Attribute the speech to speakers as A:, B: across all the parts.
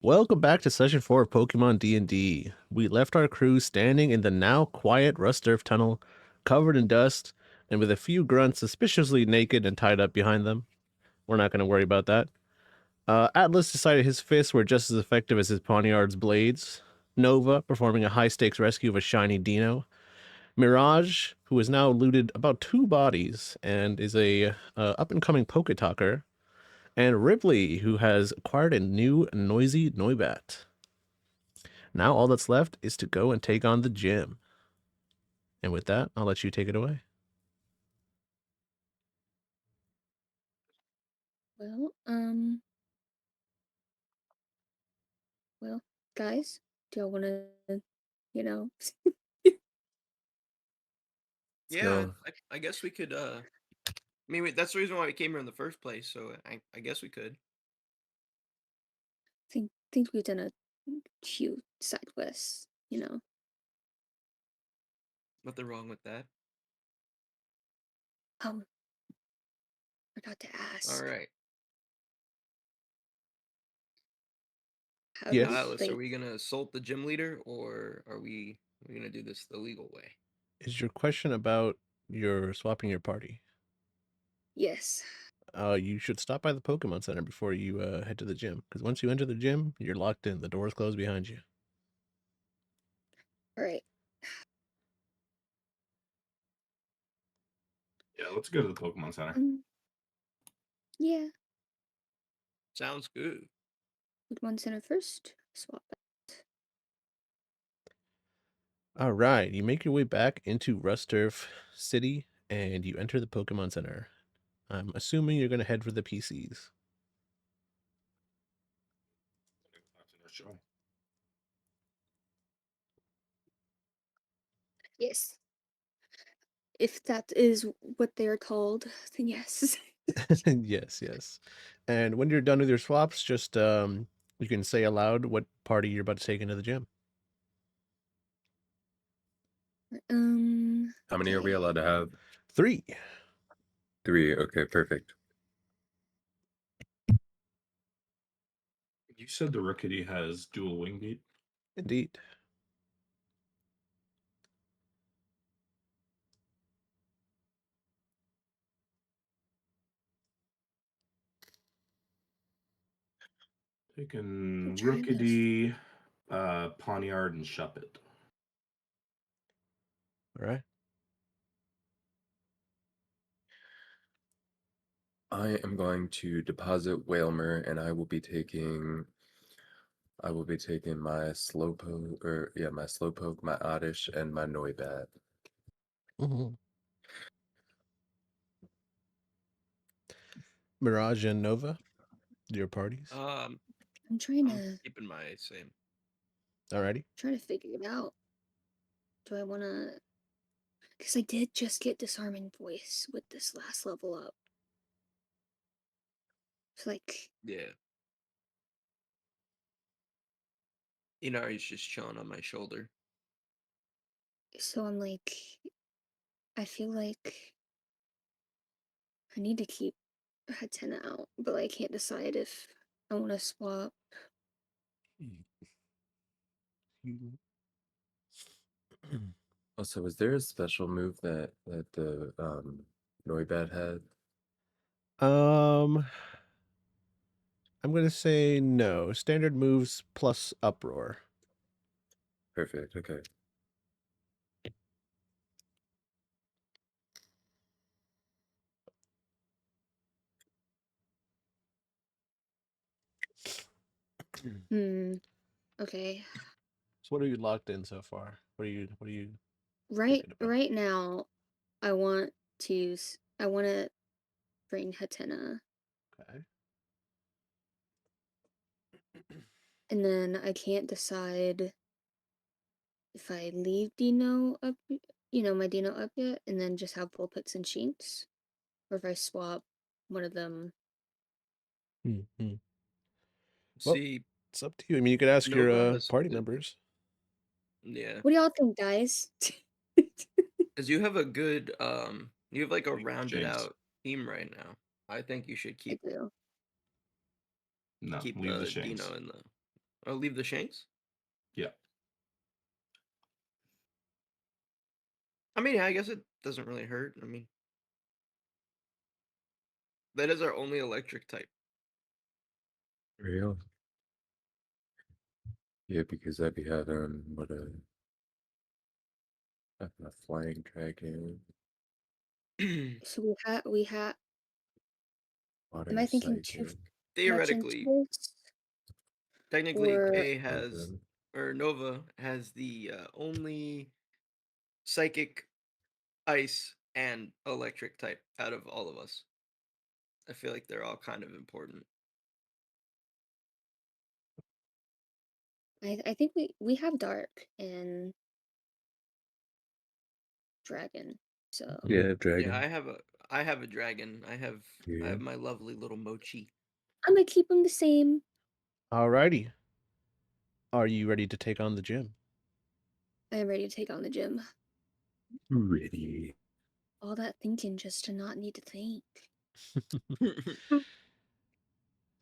A: Welcome back to session 4 of Pokemon D&D. We left our crew standing in the now quiet Rustboro tunnel, covered in dust, and with a few grunts suspiciously naked and tied up behind them. We're not going to worry about that. Atlas decided his fists were just as effective as his poniard's blades. Nova performing a high-stakes rescue of a shiny Dino. Mirage, who has now looted about 2 bodies and is a up-and-coming Poketalker. And Ripley, who has acquired a new noisy Noibat. Now all that's left is to go and take on the gym. And with that, I'll let you take it away.
B: Well, well, guys, do y'all want to, you know,
C: Yeah,
D: So
C: I guess we could. I mean, that's the reason why we came here in the first place. So I guess we could.
B: think we've done a few side quests.
C: Nothing wrong with that.
B: Um, Forgot to
C: All
B: ask.
C: right.
B: How do
C: Now,
B: we
A: Yes.
C: Atlas, are
B: like?
C: we gonna assault the gym leader, or are we gonna do this the legal way?
A: Is your question about your swapping your party?
B: Yes.
A: You should stop by the Pokemon Center before you head to the gym. Because once you enter the gym, you're locked in. The doors close behind you.
B: All right.
D: yeah, let's go to the Pokemon Center.
B: Yeah.
C: Sounds good.
B: Pokemon Center first. Swap.
A: All right. You make your way back into Rusturf City and you enter the Pokemon Center. I'm assuming you're going to head for the PCs.
B: Yes. If that is what they're called, then yes.
A: Yes, yes. And when you're done with your swaps, just you can say aloud what party you're about to take into the gym.
D: How many are we
B: Okay.
D: allowed to have?
A: 3.
D: 3. Okay, perfect.
E: You said the Rookity has dual wing beat.
A: Indeed.
E: Taking
B: I'm trying to.
E: Rookity, Poniard, and Shuppet.
A: All right.
D: I am going to deposit Whalmer, and I will be taking my Slowpoke, my Oddish, and my Noibat.
A: Mm-hmm. Mirage and Nova, your parties.
B: I'm trying
C: I'm
B: to.
C: keeping my same.
A: Alrighty.
B: Trying to figure it out. Do I want to? Because I did just get disarming voice with this last level up. It's like,
C: Yeah. He's just chilling on my shoulder.
B: so I'm like, I feel like I need to keep Hatena out, but I can't decide if I want to swap.
D: Also, was there a special move that the Noibat had?
A: um, I'm gonna say no. Standard moves plus uproar.
D: Perfect. Okay.
B: Hmm. Okay.
A: So what are you locked in so far? What are you
B: Right.
A: thinking about?
B: Right now, I want I want to bring Hatena,
A: Okay.
B: and then I can't decide if I leave Dino up, my Dino up yet, and then just have Vulpix and Shinx, or if I swap one of them.
A: Mm-hmm. Well,
C: See,
A: it's up to you. I mean, you could ask your
C: Nova has
A: party
C: good.
A: members.
C: Yeah,
B: What do y'all think, guys?
C: because you have a good you have like a
E: Leave the
C: rounded
E: Shanks.
C: out team right now. I think you should
B: I
C: keep
B: do.
E: No, leave the Shanks.
C: Dino in the I'll leave the shanks.
E: Yeah.
C: I mean, I guess it doesn't really hurt. I mean, that is our only electric type.
D: Real? Yeah, because I'd be having a flying dragon,
B: So we had.
D: water
B: Am I thinking too
D: psychic.
B: much into
C: Theoretically,
B: this?
C: technically,
B: Or
C: K has or Nova has the only psychic, ice, and electric type out of all of us. I feel like they're all kind of important.
B: I think we have dark and dragon. So
D: Yeah, dragon.
C: Yeah, I have a dragon. I have
D: Yeah.
C: my lovely little Mochi.
B: I'm gonna keep them the same.
A: Alrighty. Are you ready to take on the gym?
B: I am ready to take on the gym.
D: Ready.
B: All that thinking just to not need to think.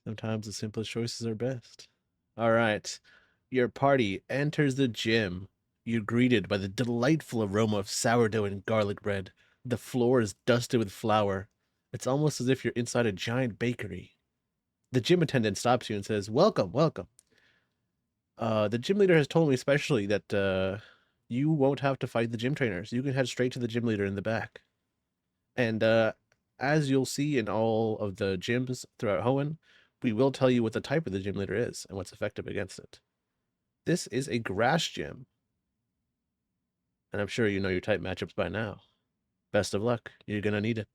A: Sometimes the simplest choices are best. All right. Your party enters the gym. You're greeted by the delightful aroma of sourdough and garlic bread. The floor is dusted with flour. It's almost as if you're inside a giant bakery. The gym attendant stops you and says, "Welcome, welcome. The gym leader has told me especially that you won't have to fight the gym trainers. You can head straight to the gym leader in the back." And as you'll see in all of the gyms throughout Hoenn, we will tell you what the type of the gym leader is and what's effective against it. This is a grass gym. And I'm sure you know your type matchups by now. Best of luck. You're going to need it.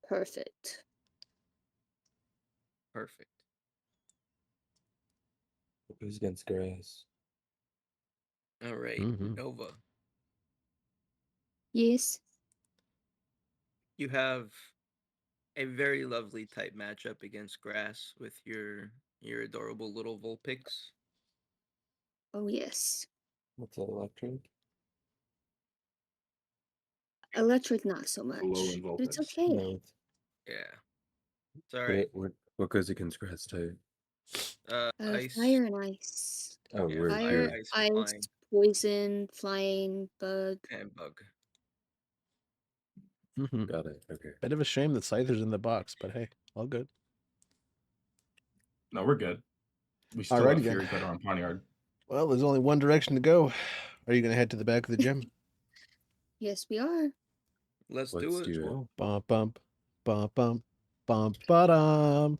B: Perfect.
C: Perfect.
D: Who's against grass?
C: All right,
A: Mhm.
C: Nova.
B: Yes.
C: You have a very lovely type matchup against grass with your adorable little Vulpix.
B: Oh yes.
D: What's that, electric?
B: Electric not so
E: Low
B: much.
E: in
B: But it's
E: voltage.
B: okay.
D: No.
C: Yeah. It's all right.
D: What goes against grass type?
C: Ice.
B: Fire and ice.
D: Oh,
C: Yeah,
D: we're
B: Fire,
C: ice,
B: ice,
C: flying,
B: poison, flying, bug.
C: and bug.
D: got it. Okay.
A: Bit of a shame that Scyther's in the box, but hey, all good.
E: No, we're good. We still
A: Alrighty
E: have
A: then.
E: Fury Cutter on Poniard.
A: Well, there's only one direction to go. Are you going to head to the back of the gym?
B: Yes, we are.
C: Let's
D: Let's
C: do it.
D: do it.
A: Bump, bump, bump, bump, bump, ba-dum.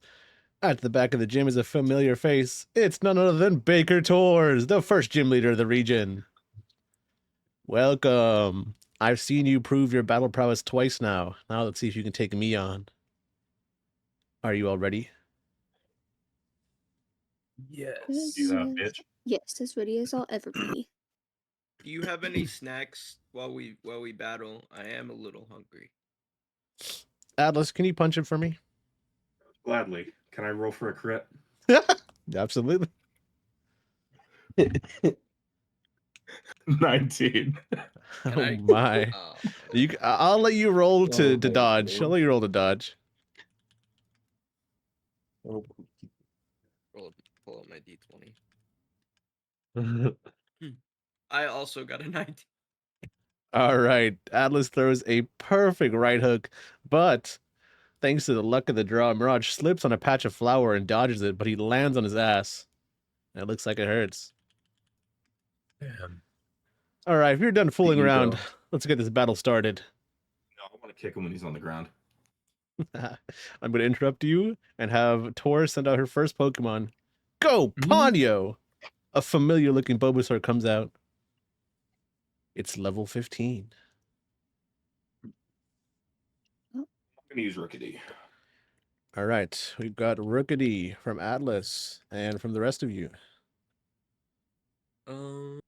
A: At the back of the gym is a familiar face. It's none other than Baker Tours, the first gym leader of the region. Welcome. I've seen you prove your battle prowess twice now. Now let's see if you can take me on. Are you all ready?
D: Yes.
E: You have bitch.
B: Yes, as ready as I'll ever be.
C: Do you have any snacks while we battle? I am a little hungry.
A: Atlas, can you punch him for me?
E: Gladly. Can I roll for a crit?
A: Absolutely.
E: 19.
C: Can
A: Oh
C: I?
A: my. I'll let you roll to
D: Oh my
A: dodge. I'll
D: lord.
A: let you roll to dodge.
D: Oh.
C: Pull up my d20. I also got a 19.
A: All right. Atlas throws a perfect right hook, but thanks to the luck of the draw, Mirage slips on a patch of flour and dodges it, but he lands on his ass. And it looks like it hurts.
D: Damn.
A: All right, if you're done fooling
D: ego.
A: around, let's get this battle started.
E: No, I want to kick him when he's on the ground.
A: I'm going to interrupt you and have Tor send out her first Pokemon. Go, Ponyo! A familiar-looking Bulbasaur comes out. It's level 15.
E: I'm going to use Rookity.
A: All right, we've got Rookity from Atlas and from the rest of you.
C: Um,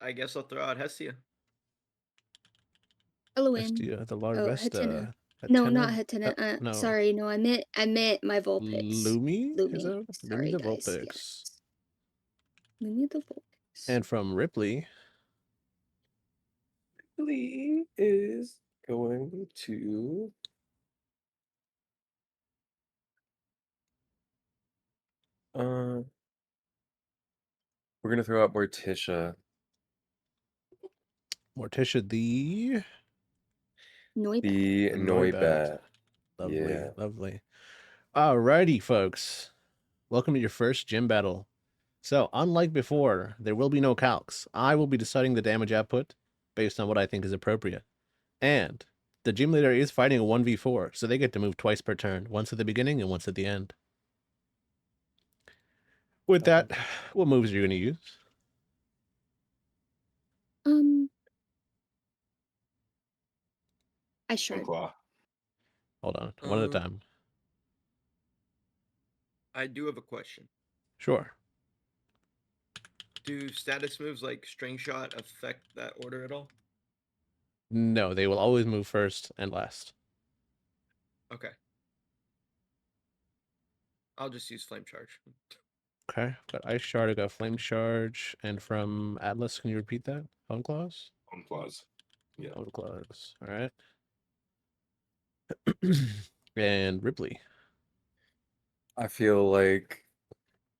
C: I guess I'll throw out Hestia.
B: Eloin.
A: The
B: Oh, Hatenna.
A: Larvesta.
B: No, not Hatenna.
A: No.
B: Sorry, no, I meant my Vulpix.
A: Lumi? Is
B: Lumi.
A: that
B: Sorry,
A: Lumi the
B: guys.
A: Vulpix?
B: Yes. Lumi the Vulpix.
A: And from Ripley.
D: actually is going to. We're gonna throw out Morticia.
A: Morticia the
B: Noibat.
D: The
A: Noibat.
D: Noibat.
A: Lovely,
D: Yeah.
A: lovely. Alrighty, folks. Welcome to your first gym battle. So, unlike before, there will be no calcs. I will be deciding the damage output based on what I think is appropriate. And the gym leader is fighting a 1v4, so they get to move twice per turn, once at the beginning and once at the end. With that, what moves are you going to use?
B: I shard.
E: Claw.
A: Hold on, one at a time.
C: I do have a question.
A: Sure.
C: Do status moves like string shot affect that order at all?
A: No, they will always move first and last.
C: Okay. I'll just use flame charge.
A: Okay, got Ice Shard, I got Flame Charge, and from Atlas, can you repeat that? Hone Claws?
E: Hone Claws. Yeah.
A: Hone Claws, alright. And Ripley.
D: I feel like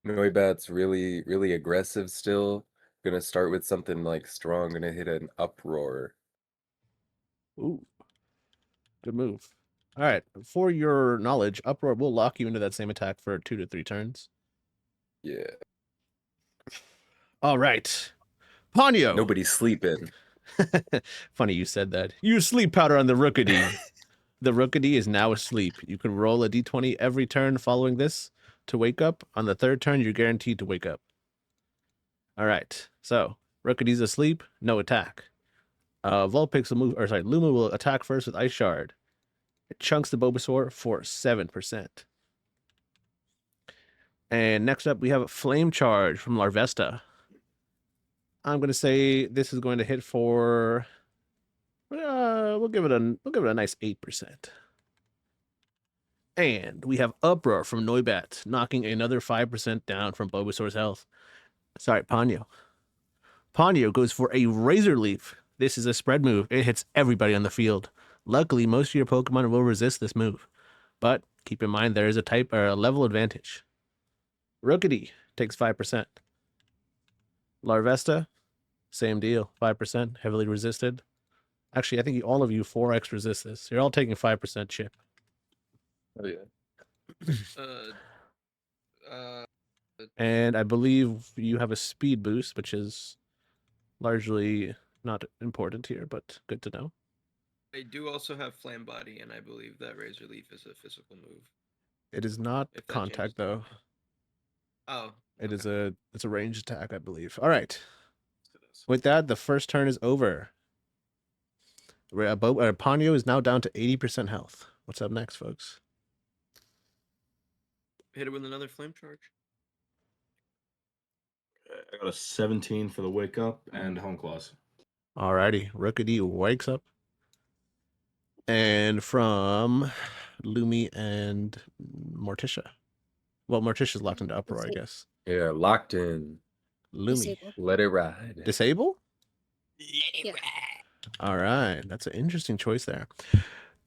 D: Noibat's really aggressive still. Gonna start with something like strong. Gonna hit an uproar.
A: Ooh, good move. Alright, for your knowledge, Uproar will lock you into that same attack for 2 to 3 turns.
D: Yeah.
A: Alright, Ponyo!
D: Nobody's sleeping.
A: Funny you said that. Use sleep powder on the Rookity. The Rookity is now asleep. You can roll a d20 every turn following this to wake up. On the third turn, you're guaranteed to wake up. All right. So Rookity's asleep. No attack. Vulpix will move, or sorry, Luma will attack first with Ice Shard. It chunks the Bulbasaur for 7%. And next up, we have Flame Charge from Larvesta. I'm going to say this is going to hit for. We'll give it a nice 8%. And we have Uproar from Noibat, knocking another 5% down from Bulbasaur's health. Sorry, Ponyo. Ponyo goes for a Razor Leaf. This is a spread move. It hits everybody on the field. Luckily, most of your Pokemon will resist this move. But keep in mind there is a type or a level advantage. Rookity takes 5%. Larvesta, same deal, 5%, heavily resisted. Actually, I think all of you 4x resist this. You're all taking 5% chip.
D: Oh yeah.
A: And I believe you have a speed boost, which is largely not important here, but good to know.
C: I do also have Flame Body, and I believe that Razor Leaf is a physical move.
A: It is not
C: If that
A: contact though.
C: Oh.
A: It's a ranged attack, I believe. All right. With that, the first turn is over. Ponyo is now down to 80% health. What's up next, folks?
C: Hit it with another Flame Charge.
E: I got a 17 for the wake up and Hone Claws.
A: Alrighty. Rookity wakes up. And from Lumi and Morticia. Well, Morticia's locked into Uproar, I guess.
D: Yeah, locked in.
A: Lumi.
B: Disable.
D: Let it ride.
A: Disable?
B: Yeah.
A: All right. That's an interesting choice there.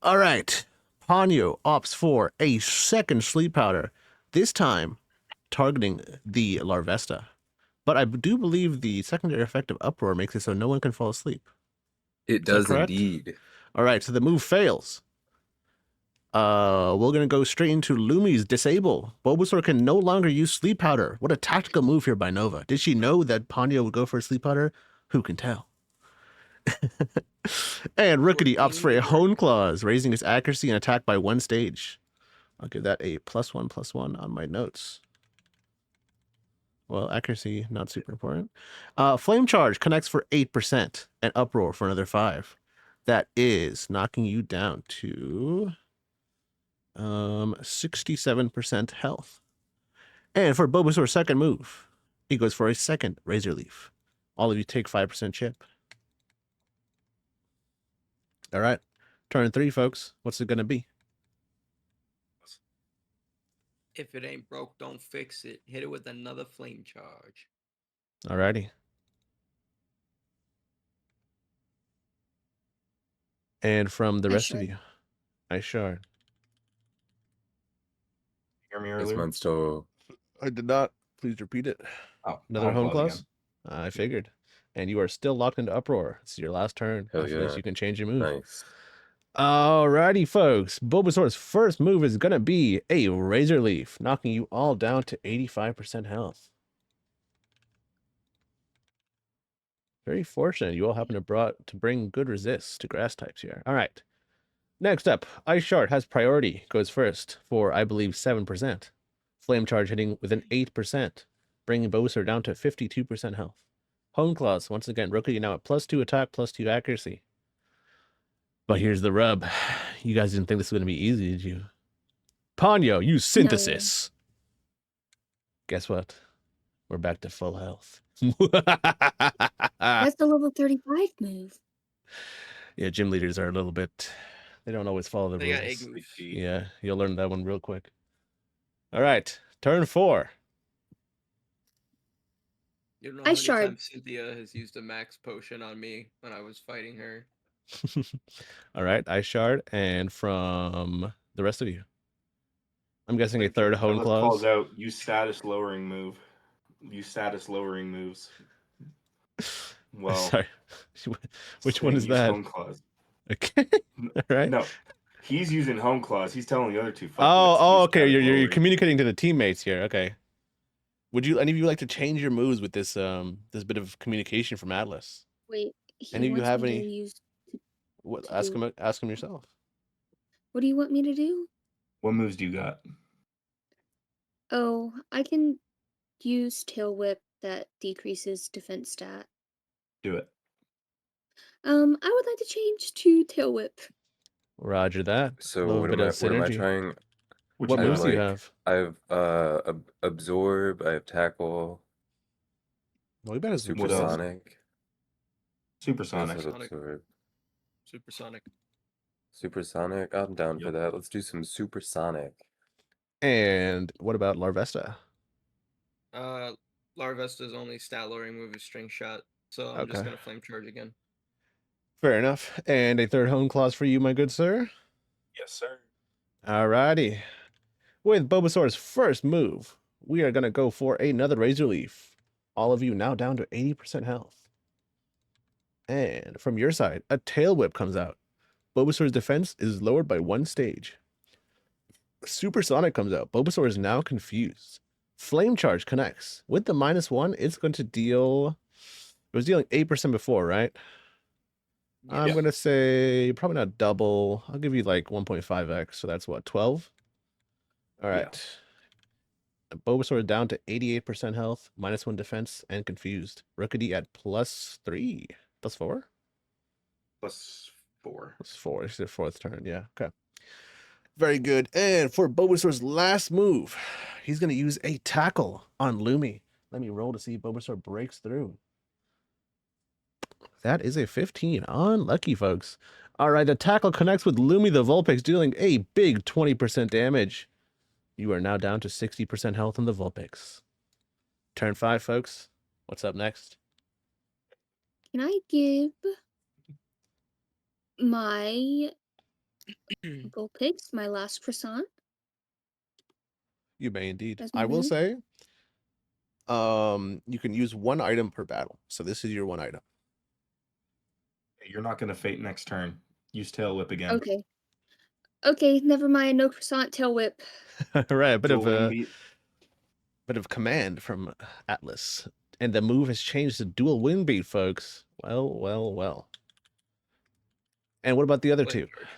A: All right. Ponyo opts for a second sleep powder, this time targeting the Larvesta. But I do believe the secondary effect of Uproar makes it so no one can fall asleep.
D: It
A: Is that
D: does
A: correct?
D: indeed.
A: All right, so the move fails. We're gonna go straight into Lumi's disable. Bulbasaur can no longer use sleep powder. What a tactical move here by Nova. Did she know that Ponyo would go for a sleep powder? Who can tell? And Rookity opts for a Hone Claws, raising its accuracy and attack by 1 stage. I'll give that a +1/+1 on my notes. Well, accuracy, not super important. Flame Charge connects for 8% and Uproar for another 5. That is knocking you down to 67% health. And for Bulbasaur's second move, he goes for a second Razor Leaf. All of you take 5% chip. All right. Turn 3, folks. What's it going to be?
C: If it ain't broke, don't fix it. Hit it with another Flame Charge.
A: All righty. And from the
B: I
A: rest of
B: shard.
A: you, I shard.
E: Hear me
D: Is
E: earlier?
D: mine still?
A: I did not. Please repeat it.
E: Oh,
A: Another home clause?
E: again.
A: I figured. And you are still locked into uproar. This is your last turn.
D: Hell
A: After this,
D: yeah.
A: you can change your move.
D: Nice.
A: Alrighty, folks. Bulbasaur's first move is going to be a Razor Leaf, knocking you all down to 85% health. Very fortunate. You all happen to bring good resists to grass types here. All right. Next up, Ice Shard has priority. Goes first for, I believe, 7%. Flame Charge hitting with an 8%, bringing Bulbasaur down to 52% health. Hone Claws, once again, rookie now at +2 attack, +2 accuracy. But here's the rub. You guys didn't think this was going to be easy, did you? Ponyo, use Synthesis. Guess what? We're back to full health.
B: That's the level 35 move.
A: Yeah, gym leaders are a little bit... They don't always follow the
C: They got
A: rules.
C: egg moves.
A: Yeah, you'll learn that one real quick. All right, turn 4.
C: You don't know
B: I
C: how many
B: shard.
C: times Cynthia has used a max potion on me when I was fighting her.
A: All right, Ice Shard, and from the rest of you. I'm guessing a
C: Flame
A: third
C: Charge.
A: Hone
E: Atlas calls
A: Claws.
E: out, use status lowering move. Use status lowering moves. Well,
A: Sorry. Which one
E: saying
A: is
E: use
A: that?
E: Home clause.
A: Okay, all right.
E: No, he's using home clause. He's telling the other two.
A: Oh, okay.
E: Status
A: You're
E: lowering.
A: communicating to the teammates here. Okay. Would you any of you like to change your moves with this this bit of communication from Atlas?
B: Wait, he
A: Any of you
B: wants
A: have
B: me
A: any?
B: to use.
A: What?
B: To
A: Ask
B: do.
A: him. Ask him yourself.
B: What do you want me to do?
E: What moves do you got?
B: Oh, I can use Tail Whip that decreases defense stat.
E: Do it.
B: I would like to change to Tail Whip.
A: Roger that.
D: So
A: Little
D: what
A: bit
D: am I?
A: of
D: What am I
A: synergy.
D: trying?
E: Which
A: What
D: I have
A: moves do you
D: like
A: have?
D: I have absorb. I have tackle.
A: Well, we better
D: Supersonic.
E: What else?
D: I also
E: Supersonic.
D: have
C: Sonic.
D: absorb.
C: Supersonic.
D: Supersonic. I'm down for
E: Yep.
D: that. Let's do some supersonic.
A: And what about Larvesta?
C: Larvesta's only stat lowering move is String Shot, so I'm just
A: Okay.
C: gonna Flame Charge again.
A: Fair enough. And a third Hone Clause for you, my good sir.
E: Yes, sir.
A: Alrighty. With Bulbasaur's first move, we are gonna go for another Razor Leaf. All of you now down to 80% health. And from your side, a Tail Whip comes out. Bulbasaur's defense is lowered by 1 stage. Supersonic comes out. Bulbasaur is now confused. Flame Charge connects. With the -1, it's going to deal... It was dealing 8% before, right? I'm
C: Yes.
A: going to say probably not double. I'll give you like 1.5x. So that's what, 12? All right. Bulbasaur is down to 88% health, -1 defense, and confused. Rookity at +3. +4?
E: +4.
A: +4. It's their 4th turn. Yeah. Okay. Very good. And for Bulbasaur's last move, he's going to use a tackle on Lumi. Let me roll to see if Bulbasaur breaks through. That is a 15. Unlucky, folks. All right, the tackle connects with Lumi the Vulpix, dealing a big 20% damage. You are now down to 60% health on the Vulpix. Turn 5, folks. What's up next?
B: Can I give my Vulpix my last croissant?
A: You may indeed.
B: That's my
A: I will
B: move?
A: say, you can use 1 item per battle. So this is your 1 item.
E: You're not going to fate next turn. Use Tail Whip again.
B: Okay. Okay, never mind. No croissant, Tail Whip.
A: Right, a bit
E: Dual Wind
A: of
E: Beat.
A: bit of command from Atlas. And the move has changed to dual wind beat, folks. Well, well, well. And what about the other
C: Flame
A: two?
C: Charge.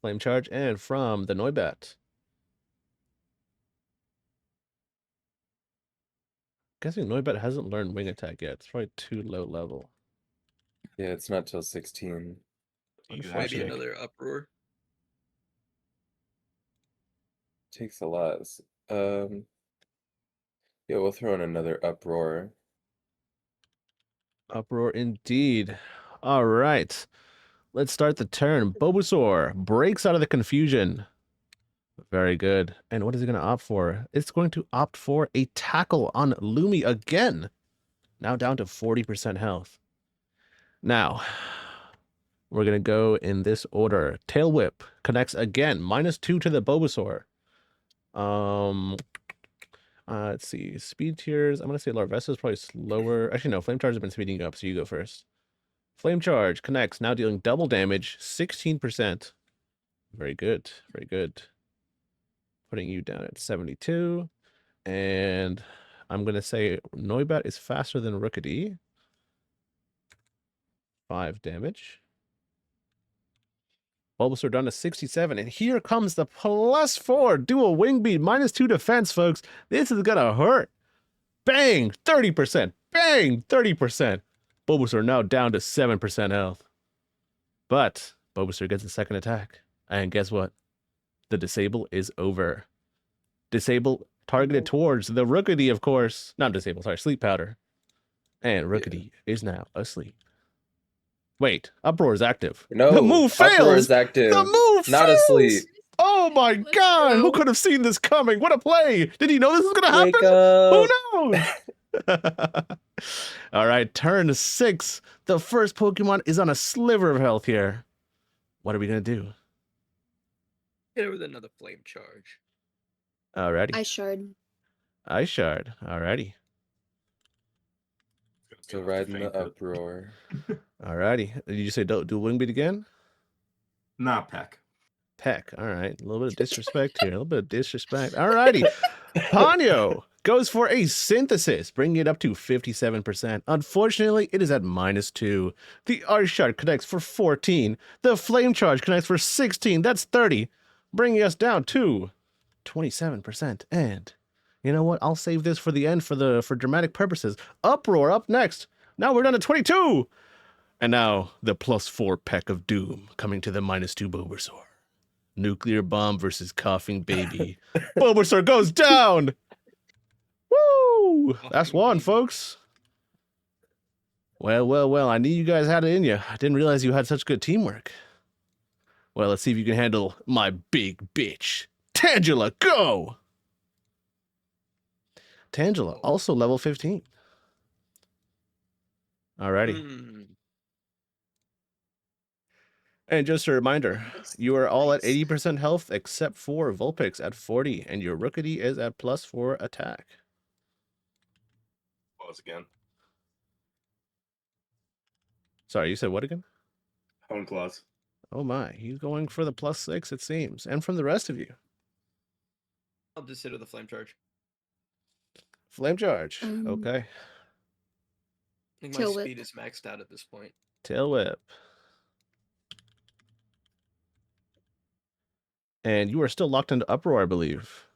A: Flame Charge and from the Noibat. Guessing Noibat hasn't learned Wing Attack yet. It's probably too low level.
D: Yeah, it's not till 16.
E: You
C: Maybe
E: have
A: Unfortunate.
E: to-
C: another Uproar.
D: Takes a lot. Yeah, we'll throw in another uproar.
A: Uproar indeed. All right. Let's start the turn. Bulbasaur breaks out of the confusion. Very good. And what is it going to opt for? It's going to opt for a tackle on Lumi again. Now down to 40% health. Now, We're going to go in this order. Tail Whip connects again. -2 to the Bulbasaur. Let's see. Speed tiers. I'm going to say Larvesta is probably slower. Actually, no. Flame Charge has been speeding up, so you go first. Flame Charge connects, now dealing double damage, 16%. Very good. Very good. Putting you down at 72. And I'm going to say Noibat is faster than Rookidee. 5 damage. Bulbasaur down to 67. And here comes the +4 dual wing beat, -2 defense, folks. This is going to hurt. Bang! 30%. Bang! 30%. Bulbasaur now down to 7% health. But Bulbasaur gets a second attack. And guess what? The disable is over. Disable targeted towards the Rookidee, of course. Not disable, sorry, Sleep Powder. And Rookidee is now asleep. Wait, Uproar is active.
D: No,
A: the move
D: Uproar
A: fails.
D: is active.
A: The move
D: Not
A: fails.
D: asleep.
A: Oh my
B: Let's
A: God! Who
B: go.
A: could have seen this coming? What a play! Did he know this was gonna
D: Wake
A: happen?
D: up.
A: Who knows? All right, turn 6. The first Pokemon is on a sliver of health here. What are we gonna do?
C: Hit it with another flame charge.
A: Alrighty.
B: Ice Shard.
A: Ice Shard. Alrighty.
D: So riding the Uproar.
A: Alrighty. Did you say do Wing Beat again?
E: Nah, Peck.
A: Peck. All right. A little bit of disrespect here. A little bit of disrespect. Alrighty. Ponyo goes for a Synthesis, bringing it up to 57%. Unfortunately, it is at -2. The Ice Shard connects for 14. The Flame Charge connects for 16. That's 30, bringing us down to 27%. And you know what? I'll save this for the end for dramatic purposes. Uproar up next. Now we're down to 22. And now the +4 Peck of Doom coming to the -2 Bulbasaur. Nuclear Bomb versus Coughing Baby. Bulbasaur goes down. Woo! That's
C: Coughing
A: one,
C: Baby.
A: folks. Well. I knew you guys had it in you. I didn't realize you had such good teamwork. Well, let's see if you can handle my big bitch. Tangela, go! Tangela, also level 15. Alrighty.
C: Mm.
A: And just a reminder, you are all at
B: Nice.
A: 80% health except for Vulpix at 40, and your Rookidee is at +4 attack.
E: Pause again.
A: Sorry, you said what again?
E: Hone Claws.
A: Oh my, he's going for the +6, it seems. And from the rest of you.
C: I'll just hit with a flame charge.
A: Flame Charge.
B: Um,
A: Okay.
C: I think my
B: Tail Whip.
C: speed is maxed out at this point.
A: Tail Whip. And you are still locked into Uproar, I believe.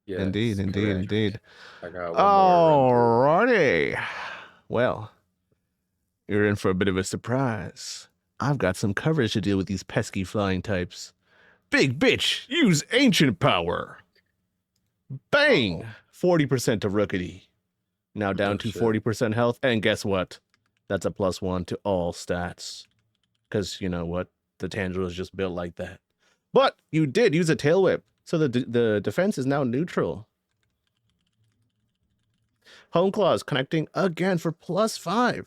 D: Yes,
A: Indeed.
D: correct. I got one more run through.
A: Alrighty. Well, you're in for a bit of a surprise. I've got some coverage to deal with these pesky flying types. Big bitch, use ancient power. Bang! 40% to Rookidee. Now down to
D: shit.
A: 40% health. And guess what? That's a +1 to all stats. Because you know what? The Tangela is just built like that. But you did use a Tail Whip. So the defense is now neutral. Home Claws connecting again for +5.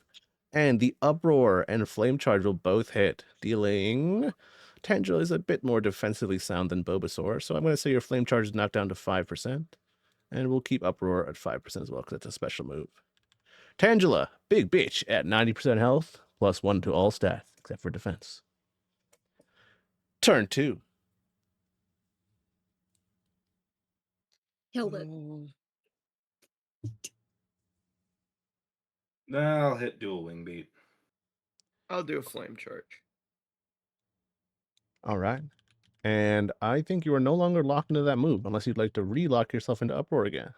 A: And the Uproar and Flame Charge will both hit, dealing... Tangela is a bit more defensively sound than Bulbasaur, so I'm going to say your Flame Charge is knocked down to 5%. And we'll keep Uproar at 5% as well, because it's a special move. Tangela, big bitch, at 90% health, +1 to all stats, except for defense. Turn 2.
B: Tail Whip.
E: Nah, I'll hit dual wing beat.
C: I'll do a flame charge.
A: All right. And I think you are no longer locked into that move, unless you'd like to relock yourself into Uproar again.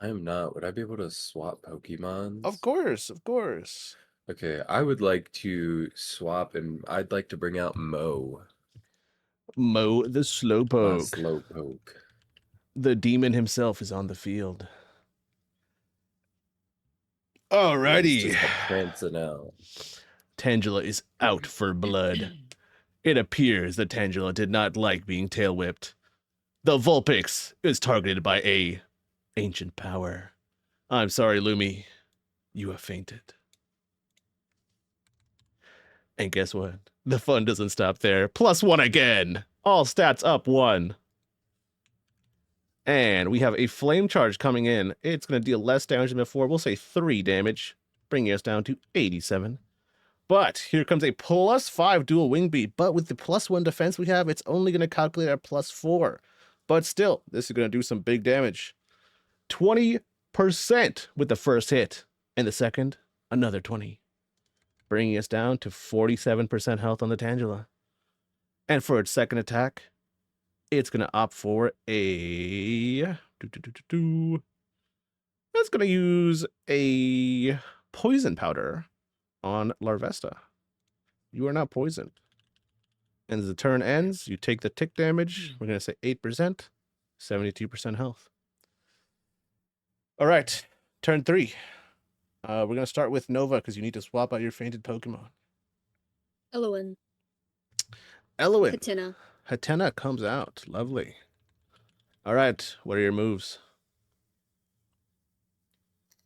D: I am not. Would I be able to swap Pokemons?
A: Of course, of course.
D: Okay, I would like to swap, and I'd like to bring out Mo,
A: Mo the
D: my
A: Slowpoke.
D: Slowpoke.
A: The demon himself is on the field.
D: He's
A: Alrighty.
D: just a prancing out.
A: Tangela is out for blood. It appears that Tangela did not like being tail whipped. The Vulpix is targeted by a ancient power. I'm sorry, Lumi. You have fainted. And guess what? The fun doesn't stop there. +1 again. All stats up 1. And we have a flame charge coming in. It's going to deal less damage than before. We'll say 3 damage, bringing us down to 87. But here comes a +5 dual wing beat. But with the +1 defense we have, it's only going to calculate at +4. But still, this is going to do some big damage. 20% with the first hit. And the second, another 20. Bringing us down to 47% health on the Tangela. And for its second attack, it's going to opt for a... It's going to use a poison powder on Larvesta. You are not poisoned. And as the turn ends, you take the tick damage. We're going to say 8%, 72% health. All right, turn 3. We're going to start with Nova because you need to swap out your fainted Pokemon.
B: Elowen.
A: Elowen.
B: Hatena.
A: Hatena comes out. Lovely. All right, what are your moves?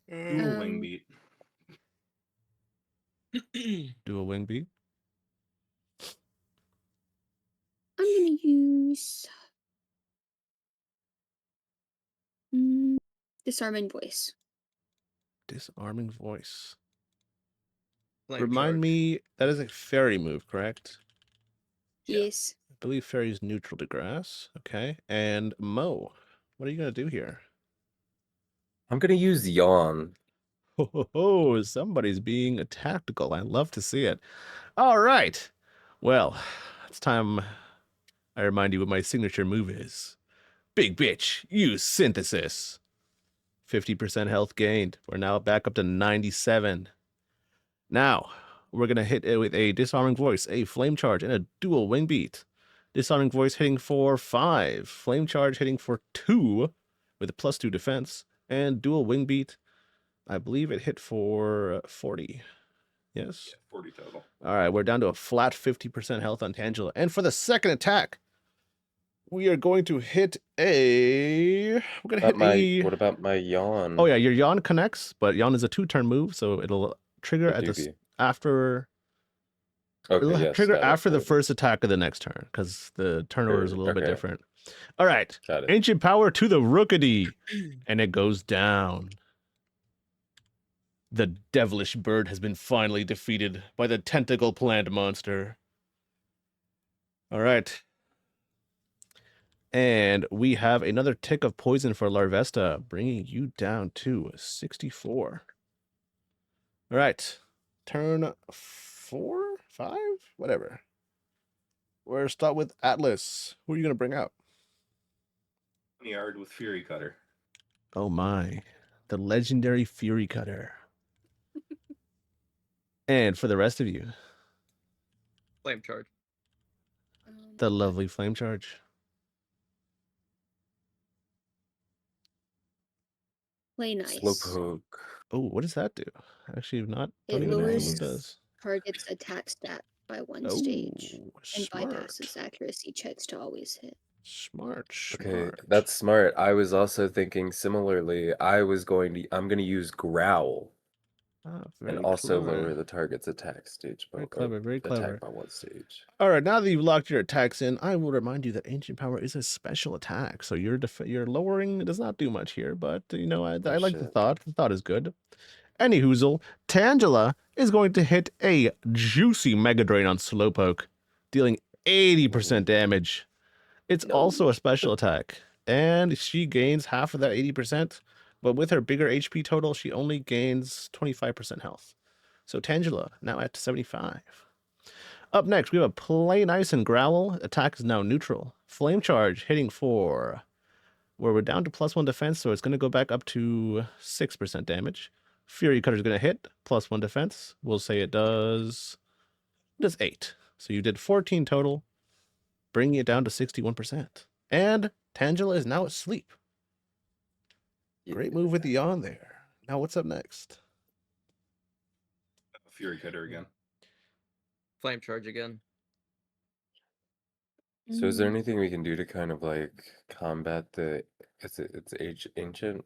E: Dual wing beat.
A: Do a wing beat.
B: I'm gonna use disarming voice.
A: Disarming voice.
C: Flame
A: Remind
C: charge.
A: me, that is a fairy move, correct?
C: Yeah.
B: Yes.
A: I believe fairy is neutral to grass. Okay. And Mo, what are you going to do here?
D: I'm gonna use yawn.
A: Ho, somebody's being tactical. I love to see it. All right. Well, it's time I remind you what my signature move is. Big bitch, use synthesis. 50% health gained. We're now back up to 97. Now, we're going to hit it with a disarming voice, a flame charge, and a dual wing beat. Disarming voice hitting for 5. Flame charge hitting for 2 with a +2 defense. And dual wing beat, I believe it hit for 40. Yes?
E: Yeah, 40 total.
A: All right, we're down to a flat 50% health on Tangela. And for the second attack, we are going to hit a... We're going to hit a...
D: What about my yawn?
A: Oh, yeah, your yawn connects, but yawn is a 2-turn move, so it'll trigger
D: What
A: at
D: do
A: the...
D: you?
A: After...
D: Okay,
A: It'll
D: yes,
A: trigger
D: got it,
A: after the
D: got it.
A: first attack of the next turn, because the turnover is a little bit
D: Okay.
A: different. All right.
D: Got it.
A: Ancient power to the Rookity. And it goes down. The devilish bird has been finally defeated by the tentacle plant monster. All right. And we have another tick of poison for Larvesta, bringing you down to 64. All right. Turn 4, 5, whatever. We'll start with Atlas. Who are you going to bring out?
E: Yard with Fury Cutter.
A: Oh my. The legendary Fury Cutter. And for the rest of you,
C: Flame charge.
A: the lovely flame charge.
B: Play nice.
D: Slowpoke.
A: Oh, what does that do? Actually, not.
B: It
A: Don't even know what
B: lowers
A: it does.
B: target's attack stat by 1
A: Oh,
B: stage and
A: smart.
B: bypasses accuracy checks to always hit.
A: Smart.
D: Okay, that's smart. I was also thinking similarly. I'm gonna use growl
A: Very
D: and also
A: clever.
D: lower the target's attack stage by
A: Very clever, very clever.
D: attack by 1 stage.
A: All right, now that you've locked your attacks in, I will remind you that Ancient Power is a special attack. So your lowering does not do much here, but you know, I like the
D: shit.
A: thought. The thought is good. Any hoozle, Tangela is going to hit a juicy Mega Drain on Slowpoke, dealing 80% damage. It's also a special attack, and she gains half of that 80%, but with her bigger HP total, she only gains 25% health. So Tangela now at 75. Up next, we have a Plain Ice and Growl. Attack is now neutral. Flame Charge hitting for, where we're down to +1 defense, so it's going to go back up to 6% damage. Fury Cutter is going to hit, +1 defense. We'll say it does 8. So you did 14 total, bringing it down to 61%. And Tangela is now asleep. Great move with the yawn there. Now what's up next?
E: Fury Cutter again.
C: Flame charge again.
D: So is there anything we can do to kind of like combat it's ancient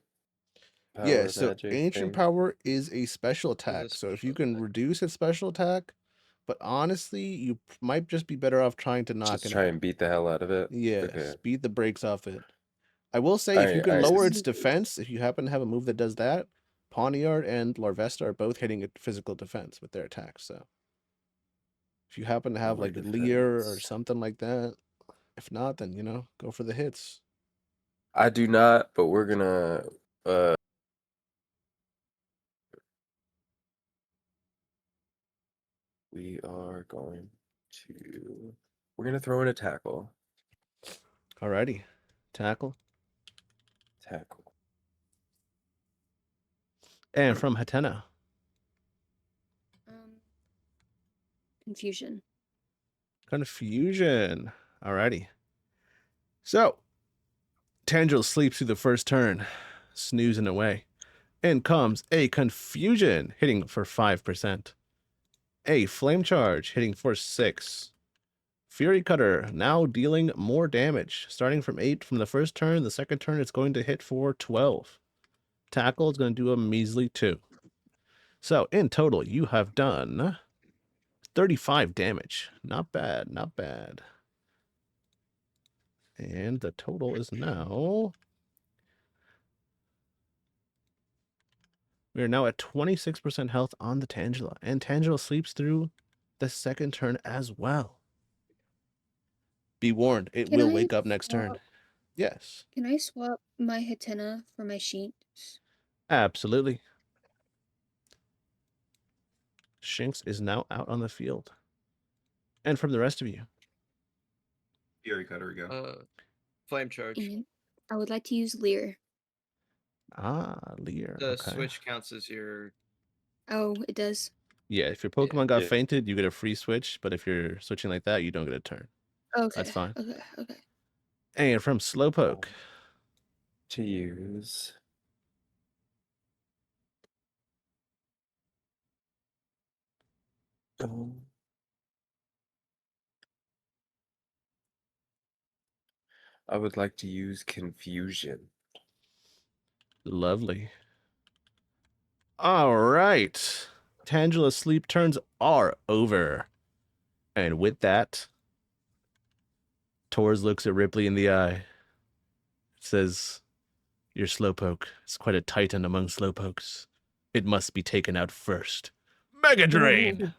D: power
A: Yeah, so
D: magic
A: Ancient
D: thing?
A: Power is a special attack. So if you can reduce its special attack But honestly, you might just be better off trying to knock
D: Just
A: it
D: try
A: out.
D: and beat the hell out of it.
A: Yes,
D: Okay.
A: beat the brakes off it. I will say, if you can
D: Alright.
A: lower its defense, if you happen to have a move that does that, Poniard and Larvesta are both hitting at physical defense with their attacks. So if you happen to have
D: Lower
A: like Lear or
D: defense.
A: something like that, if not, then go for the hits.
D: I do not, but we're gonna we are going to we're gonna throw in a tackle.
A: Alrighty, tackle.
D: Tackle.
A: And from Hatena,
B: Confusion.
A: confusion. Alrighty. So Tangel sleeps through the first turn, snoozing away. In comes a confusion, hitting for 5%. A flame charge, hitting for 6. Fury Cutter, now dealing more damage. Starting from 8 from the first turn, the second turn it's going to hit for 12. Tackle is going to do a measly 2. So in total, you have done 35 damage. Not bad, not bad. And the total is now... We are now at 26% health on the Tangela. And Tangela sleeps through the second turn as well. Be warned, it
B: Can
A: will
B: I
A: wake up next turn.
B: swap-
A: Yes,
B: Can I swap my Hatena for my Shinx?
A: absolutely. Shinx is now out on the field. And from the rest of you.
E: Fury Cutter, go.
C: Flame charge.
B: And I would like to use Lear.
A: Ah, Lear.
C: The
A: Okay.
C: switch counts as your.
B: Oh, it does.
A: Yeah, if your Pokemon got
D: Yeah.
A: fainted, you get a free switch. But if you're switching like that, you don't get a turn.
B: Okay.
A: That's fine.
B: Okay.
A: And from Slowpoke.
D: To use I would like to use confusion.
A: Lovely. All right. Tangela's sleep turns are over. And with that, Tors looks at Ripley in the eye. Says, your Slowpoke is quite a titan among Slowpokes. It must be taken out first. Mega Drain!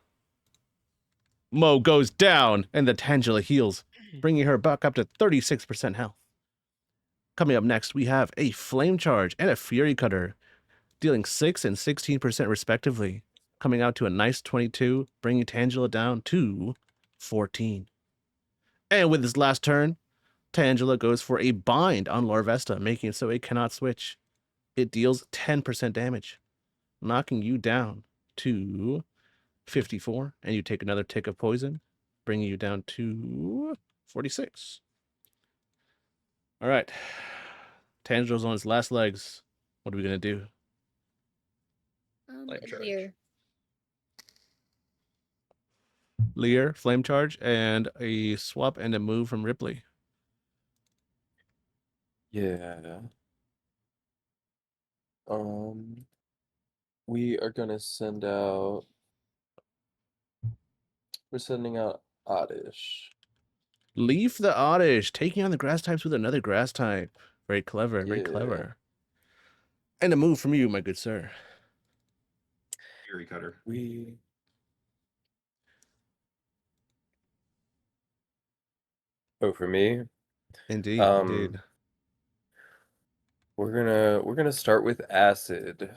A: Mo goes down, and the Tangela heals, bringing her back up to 36% health. Coming up next, we have a Flame Charge and a Fury Cutter, dealing 6 and 16% respectively, coming out to a nice 22, bringing Tangela down to 14. And with his last turn, Tangela goes for a bind on Larvesta, making it so it cannot switch. It deals 10% damage, knocking you down to 54, and you take another tick of poison, bringing you down to 46. All right. Tangela's on his last legs. What are we going to do?
C: Flame charge.
B: Lear.
A: Lear, Flame Charge, and a swap and a move from Ripley.
D: Yeah. We are gonna send out. We're sending out Oddish.
A: Leaf the Oddish, taking on the grass types with another grass type. Very clever, very
D: Yeah.
A: clever. And a move from you, my good sir.
E: Fury Cutter.
D: Oh, for me?
A: Indeed, indeed.
D: We're gonna start with Acid.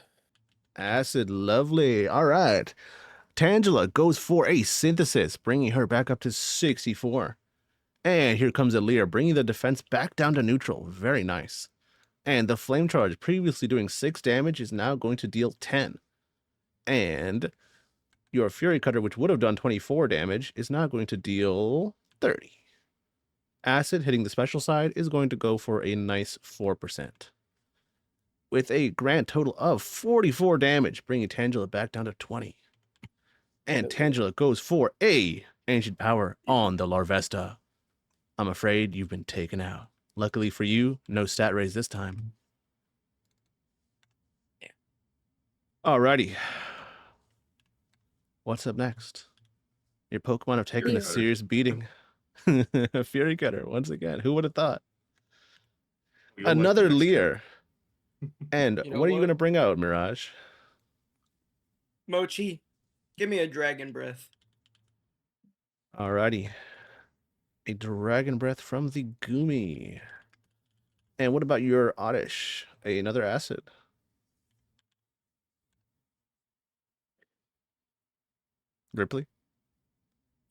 A: Acid, lovely. All right. Tangela goes for a Synthesis, bringing her back up to 64. And here comes a Lear, bringing the defense back down to neutral. Very nice. And the Flame Charge, previously doing 6 damage, is now going to deal 10. And your Fury Cutter, which would have done 24 damage, is now going to deal 30. Acid, hitting the special side, is going to go for a nice 4%. With a grand total of 44 damage, bringing Tangela back down to 20. And Tangela goes for a Ancient Power on the Larvesta. I'm afraid you've been taken out. Luckily for you, no stat raise this time. Alrighty. What's up next? Your Pokemon have taken a
B: Fury.
A: serious beating. Fury Cutter, once again. Who would have thought?
E: You'll like the
A: Another
E: next game.
A: Leer. And
C: You know
A: what are you
C: what?
A: going to bring out, Mirage?
C: Mochi, give me a dragon breath.
A: Alrighty. A Dragon Breath from the Goomy. And what about your Oddish? Another acid. Ripley?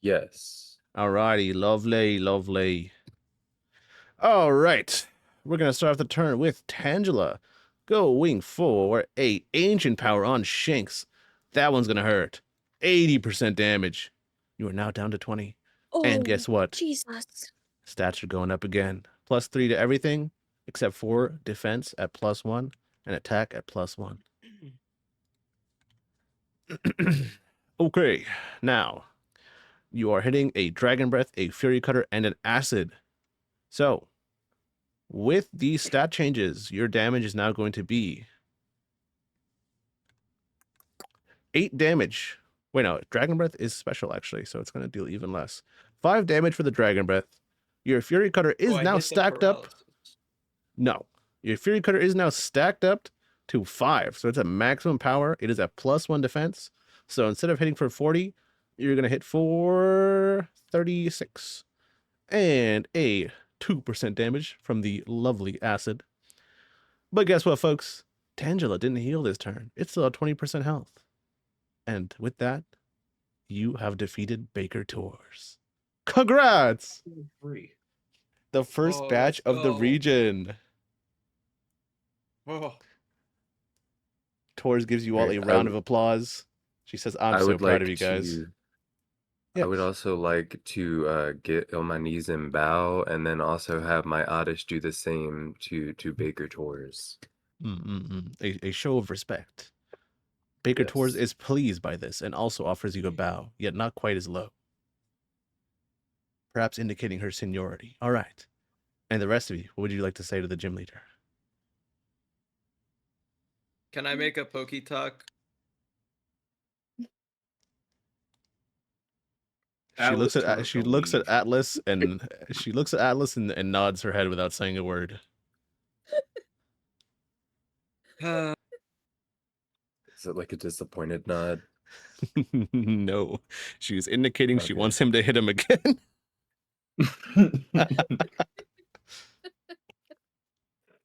D: Yes.
A: Alrighty, lovely, lovely. All right, we're gonna start off the turn with Tangela, going for a Ancient Power on Shanks. That one's gonna hurt. 80% damage. You are now down to 20.
B: Oh,
A: And guess what?
B: Jesus.
A: Stats are going up again. +3 to everything except for defense at +1 and attack at +1. Okay, now you are hitting a Dragon Breath, a Fury Cutter, and an Acid. So, with these stat changes, your damage is now going to be 8 damage. Wait, no, Dragon Breath is special actually, so it's going to deal even less. 5 damage for the Dragon Breath. Your Fury Cutter is
C: I
A: now
C: hit the
A: stacked up.
C: paralysis.
A: No, your Fury Cutter is now stacked up to 5, so it's a maximum power. It is a +1 defense. So instead of hitting for 40, you're going to hit for 36. And a 2% damage from the lovely acid. But guess what, folks? Tangela didn't heal this turn. It's still at 20% health. And with that, you have defeated Baker Tours. Congrats!
E: Free.
A: The first
C: Oh,
A: batch
C: let's
A: of the
C: go.
A: region.
C: Oh,
A: Tours gives you all a
D: Alright,
A: round of applause. She says, I'm
D: I
A: so
D: would
A: proud
D: like
A: of you guys.
D: to.
A: Yes.
D: I would also like to get on my knees and bow, and then also have my Oddish do the same to Baker Tours.
A: A show of respect. Baker Tours
D: Yes.
A: is pleased by this and also offers you a bow, yet not quite as low. Perhaps indicating her seniority. All right. And the rest of you, what would you like to say to the gym leader?
C: can I make a Poke Talk?
A: She looks
E: Atlas, turn
A: at
E: up
A: she
E: the
A: looks at
E: weave.
A: Atlas and she looks at Atlas and nods her head without saying a word.
C: Uh,
D: Is it like a disappointed nod?
A: No, she's indicating she
D: Okay.
A: wants him to hit him again.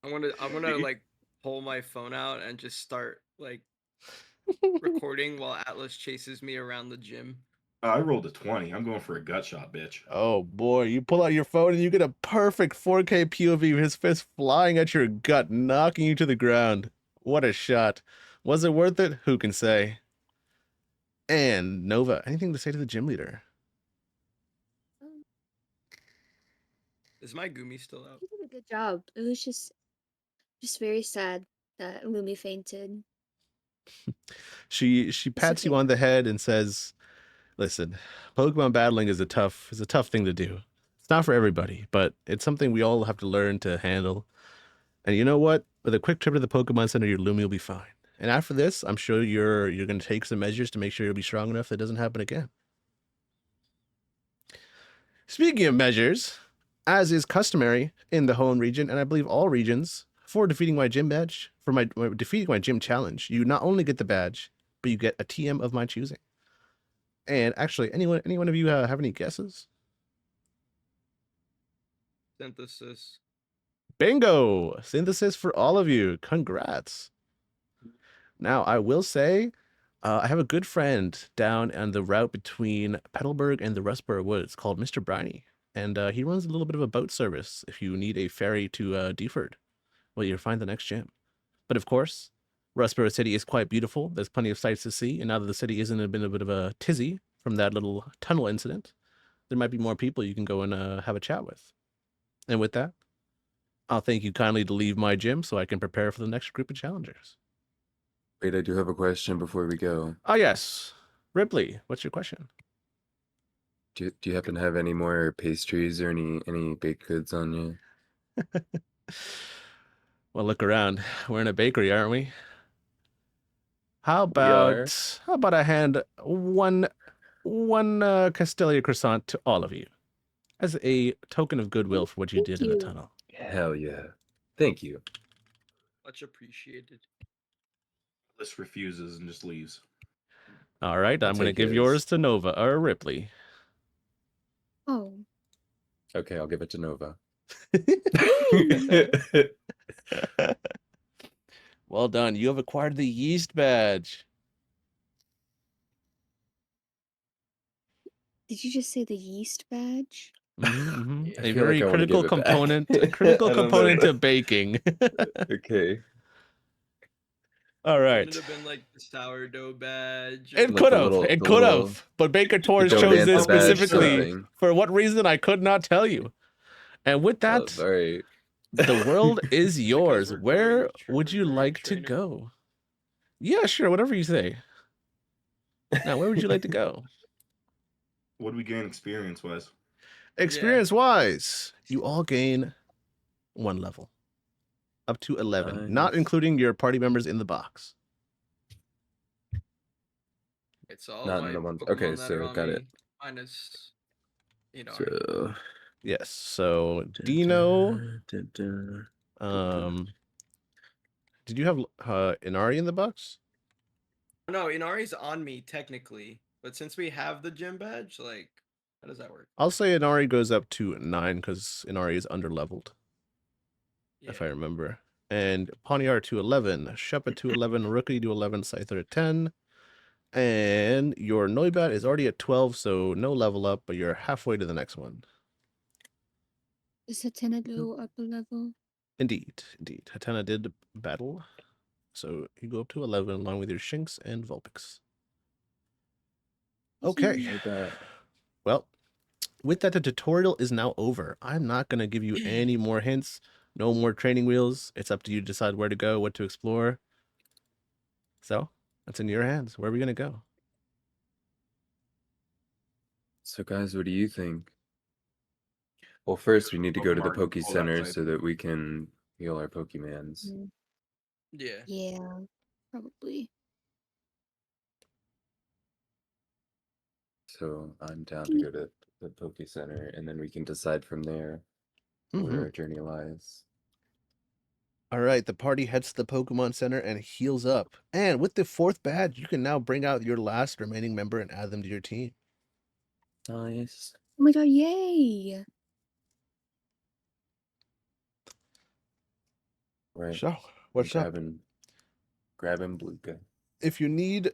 C: I want to like pull my phone out and just start like recording while Atlas chases me around the gym.
E: I rolled a 20. I'm going for a gut shot, bitch.
A: Oh boy, you pull out your phone and you get a perfect 4K POV of his fist flying at your gut, knocking you to the ground. What a shot. Was it worth it? Who can say? And Nova, anything to say to the gym leader?
C: Is my Gumi still out?
B: You did a good job. It was just very sad that Lumi fainted.
A: She pats you
B: okay.
A: on the head and says, "Listen, Pokemon battling is a tough thing to do. It's not for everybody, but it's something we all have to learn to handle. And you know what? With a quick trip to the Pokemon Center, your Lumi will be fine. And after this, I'm sure you're going to take some measures to make sure you'll be strong enough that it doesn't happen again." Speaking of measures, as is customary in the Hoenn region, and I believe all regions, for defeating my gym badge, for my defeating my gym challenge, you not only get the badge, but you get a TM of my choosing. And actually, anyone of you have any guesses?
C: Synthesis.
A: Bingo! Synthesis for all of you. Congrats. Now, I will say, I have a good friend down on the route between Petalburg and the Rustboro Woods called Mr. Briny. And he runs a little bit of a boat service if you need a ferry to Deford. Well, you'll find the next gym. But of course, Rustboro City is quite beautiful. There's plenty of sights to see. And now that the city isn't a bit of a tizzy from that little tunnel incident, there might be more people you can go and have a chat with. And with that, I'll thank you kindly to leave my gym so I can prepare for the next group of challengers.
D: Wait, I do have a question before we go.
A: Ah, yes. Ripley, what's your question?
D: Do you happen to have any more pastries or any baked goods on you?
A: Well, look around. We're in a bakery, aren't we? How
D: We are.
A: about I hand one one Castelia croissant to all of you as a token of goodwill for what you
B: Thank
A: did in the
B: you.
A: tunnel.
D: Hell yeah. Thank you.
C: Much appreciated.
E: Atlas refuses and just leaves.
A: All right,
D: I'll
A: I'm going to
D: take
A: give
D: his.
A: yours to Nova or Ripley.
B: Oh,
D: Okay, I'll give it to Nova.
A: Well done. You have acquired the yeast badge.
B: did you just say the yeast badge?
A: Mm-hmm.
C: Yeah.
D: I
A: A
D: feel like
A: very
D: I want to
A: critical
D: give it back.
A: component. A critical
D: I don't know.
A: component to baking.
D: Okay.
A: All
C: Wouldn't
A: right.
C: it have been like the sourdough badge?
A: It
C: Or...
D: Like
A: could
D: the
A: have.
D: little,
A: It
D: the
A: could
D: little,
A: have. But Baker
D: the
A: Torres
D: Joe
A: chose this
D: Banta badge
A: specifically.
D: something.
A: For what reason, I could not tell you. And with
D: Oh,
A: that,
D: all right.
A: the world is
C: Because
A: yours.
C: we're
A: Where would you
C: we're in
A: like to
C: training.
A: go? Yeah, sure. Whatever you say. Now, where would you like to go?
E: What do we gain experience-wise?
A: Experience-wise, you all gain 1 level. Up to 11. Not
D: Nice.
A: including your party members in the box.
C: It's all
D: Not
C: my
D: in the ones.
C: Pokemon
D: Okay,
C: that are
D: so
C: on
D: got
C: me,
D: it.
C: minus Inari.
D: So.
A: Yes. So, Dino, did you have Inari in the box?
C: No, Inari's on me technically, but since we have the gym badge, like, how does that work?
A: I'll say Inari goes up to 9 because Inari is underleveled,
C: Yeah.
A: if I remember. And Pawniard to 11, Shepard to 11, Rookie to 11, Scyther at 10. And your Noibat is already at 12, so no level up, but you're halfway to the next one.
B: Does Hatena go up a level?
A: Indeed, indeed. Hatena did battle, so you go up to 11 along with your Shinx and Vulpix. Okay.
D: Noibat.
A: Well, with that, the tutorial is now over. I'm not going to give you any more hints. No more training wheels. It's up to you to decide where to go, what to explore. So, that's in your hands. Where are we going to go?
D: So, guys, what do you think? Well, first we need to go to the
E: Pokemart,
D: Poke
E: pull that
D: Center
E: type.
D: so that we can heal our Pokemans.
B: Mm,
C: Yeah.
B: yeah, probably.
D: So I'm down to go to the Poke Center, and then we can decide from there where our journey lies.
A: All right, the party heads to the Pokemon Center and heals up. And with the 4th badge, you can now bring out your last remaining member and add them to your team.
D: Nice.
B: Oh my god, yay!
D: Right.
A: So, what's up?
D: Grabbing Bluka.
A: If you need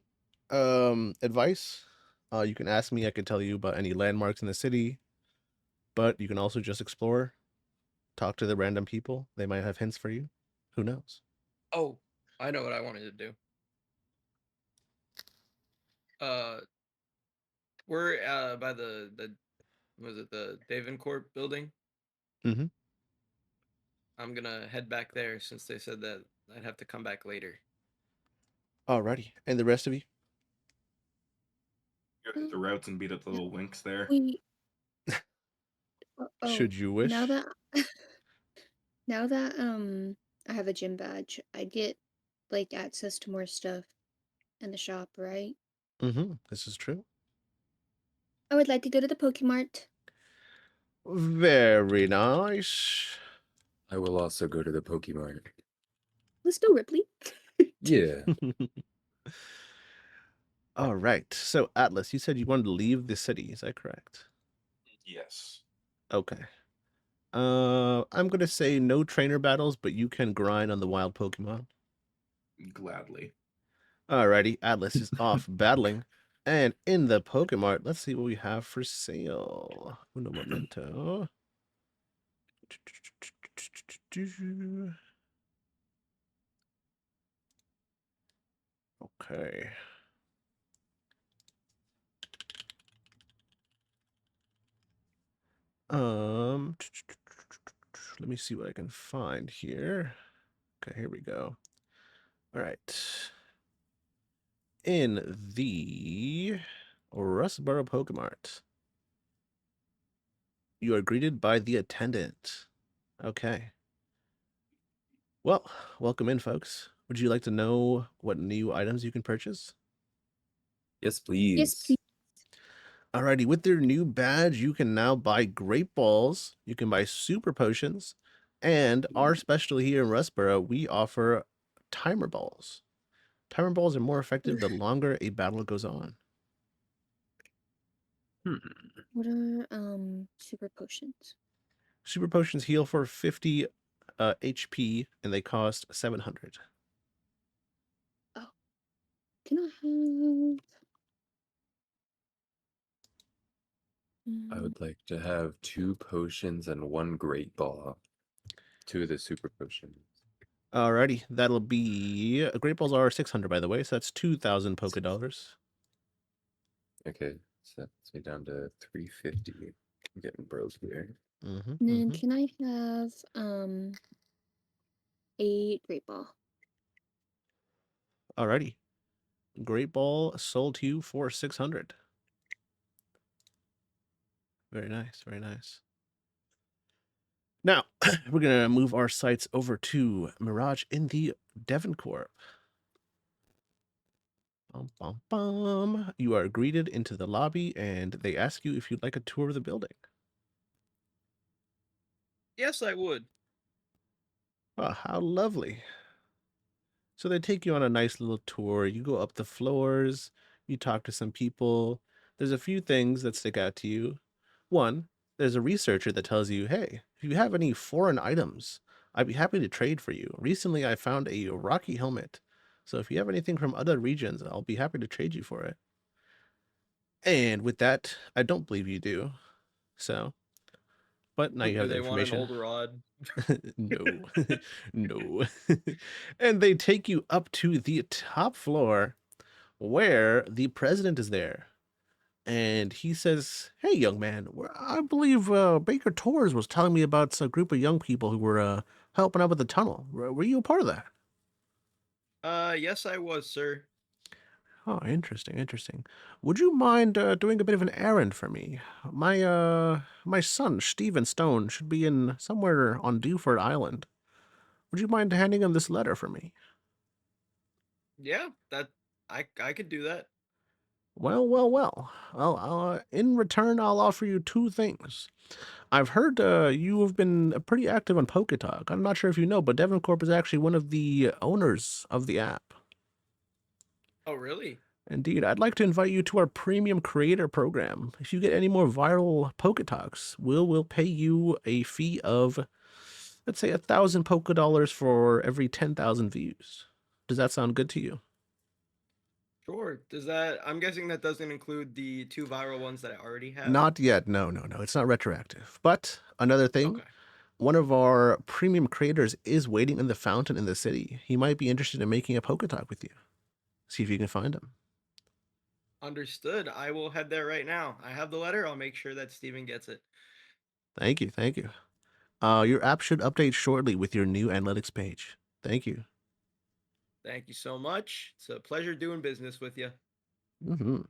A: advice, you can ask me. I can tell you about any landmarks in the city, but you can also just explore, talk to the random people. They might have hints for you. Who knows?
C: Oh, I know what I wanted to do. We're by the was it the Davenport building?
A: Mm-hmm.
C: I'm gonna head back there since they said that I'd have to come back later.
A: Alrighty. And the rest of you?
E: Go hit the routes and beat up the little winks there.
B: Wait. Oh,
A: Should you wish?
B: now that now that I have a gym badge, I get like access to more stuff in the shop, right?
A: Mm-hmm. This is true.
B: I would like to go to the Pokemart.
A: Very nice.
D: I will also go to the Pokemart.
B: Let's go, Ripley.
D: Yeah.
A: All right. So, Atlas, you said you wanted to leave the city. Is that correct?
E: Yes.
A: Okay. I'm gonna say no trainer battles, but you can grind on the wild Pokemon.
E: Gladly.
A: Alrighty, Atlas is off battling. And in the Pokemart, let's see what we have for sale. Uno momento. Okay. Let me see what I can find here. Okay, here we go. All right. In the Rustboro Pokemart, you are greeted by the attendant. Okay. Well, welcome in, folks. Would you like to know what new items you can purchase?
D: Yes, please.
B: Yes, please.
A: Alrighty, with your new badge, you can now buy great balls, you can buy super potions, and our specialty here in Rustboro, we offer timer balls. Timer balls are more effective the longer a battle goes on.
B: What are super potions?
A: Super potions heal for 50 HP, and they cost 700.
B: Can I have?
D: I would like to have 2 potions and 1 great ball. 2 of the super potions.
A: Alrighty, that'll be great balls are 600 by the way, so that's 2,000 polka dollars.
D: Okay, so that's me down to 350. I'm getting broke here.
A: Mm-hmm,
B: And then can I have a great ball?
A: Alrighty, great ball sold to you for 600. Very nice, very nice. Now, we're going to move our sights over to Mirage in the Devoncorp. Bum, bum, bum. You are greeted into the lobby, and they ask you if you'd like a tour of the building.
C: Yes, I would.
A: Oh, how lovely. So they take you on a nice little tour. You go up the floors, you talk to some people. There's a few things that stick out to you. One, there's a researcher that tells you, hey, if you have any foreign items, I'd be happy to trade for you. Recently, I found a rocky helmet. So if you have anything from other regions, I'll be happy to trade you for it. And with that, I don't believe you do. So, but now you
C: Do
A: have the
C: they want an
A: information.
C: old rod?
A: No, no. And they take you up to the top floor where the president is there. And he says, hey, young man, I believe Baker Torres was telling me about a group of young people who were helping out with the tunnel. Were you a part of that?
C: Yes, I was, sir.
A: Oh, interesting, interesting. Would you mind doing a bit of an errand for me? My son, Stephen Stone, should be in somewhere on Dewford Island. Would you mind handing him this letter for me?
C: Yeah, that I could do that.
A: Well, well, well. In return, I'll offer you two things. I've heard you have been pretty active on PokeTalk. I'm not sure if you know, but Devoncorp is actually one of the owners of the app.
C: Oh, really?
A: Indeed, I'd like to invite you to our premium creator program. If you get any more viral PokeTalks, we'll pay you a fee of, let's say, 1,000 Poke dollars for every 10,000 views. Does that sound good to you?
C: Sure. Does that? I'm guessing that doesn't include the 2 viral ones that I already have.
A: Not yet. No. It's not retroactive. But another thing,
C: Okay.
A: one of our premium creators is waiting in the fountain in the city. He might be interested in making a PokeTalk with you. See if you can find him.
C: Understood. I will head there right now. I have the letter. I'll make sure that Steven gets it.
A: Thank you. Your app should update shortly with your new analytics page. Thank you.
C: Thank you so much. It's a pleasure doing business with you.
A: Mm-hmm.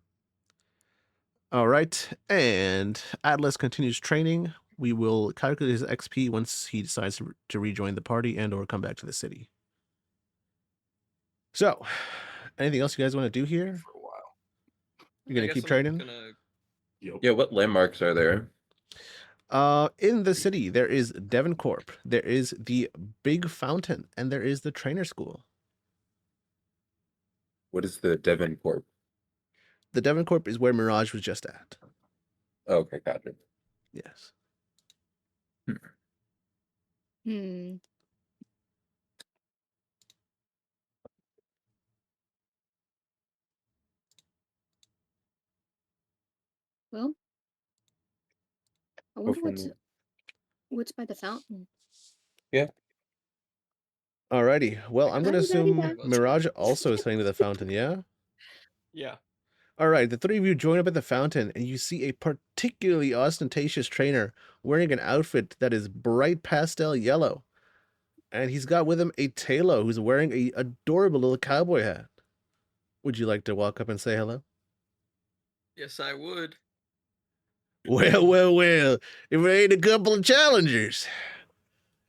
A: All right, and Atlas continues training. We will calculate his XP once he decides to rejoin the party and or come back to the city. So, anything else you guys want to do here?
E: For a while.
A: You're gonna
C: I guess
A: keep
C: I'm
A: training?
C: gonna.
E: Yep.
D: Yeah, what landmarks are there?
A: In the city, there is Devoncorp, there is the big fountain, and there is the trainer school.
D: What is the Devoncorp?
A: The Devoncorp is where Mirage was just at.
D: Oh, okay, gotcha.
A: Yes.
B: Hmm. Well, I
D: Go
B: wonder
D: from
B: what's by the fountain.
D: yeah.
A: Alrighty. Well,
C: I
A: I'm
C: got
A: gonna
B: Alrighty, alrighty,
A: assume
B: then.
A: Mirage also is heading to the fountain, yeah?
C: Yeah.
A: All right, the three of you join up at the fountain, and you see a particularly ostentatious trainer wearing an outfit that is bright pastel yellow. And he's got with him a Talo who's wearing a adorable little cowboy hat. Would you like to walk up and say hello?
C: Yes, I would.
A: Well, if it ain't a couple of challengers.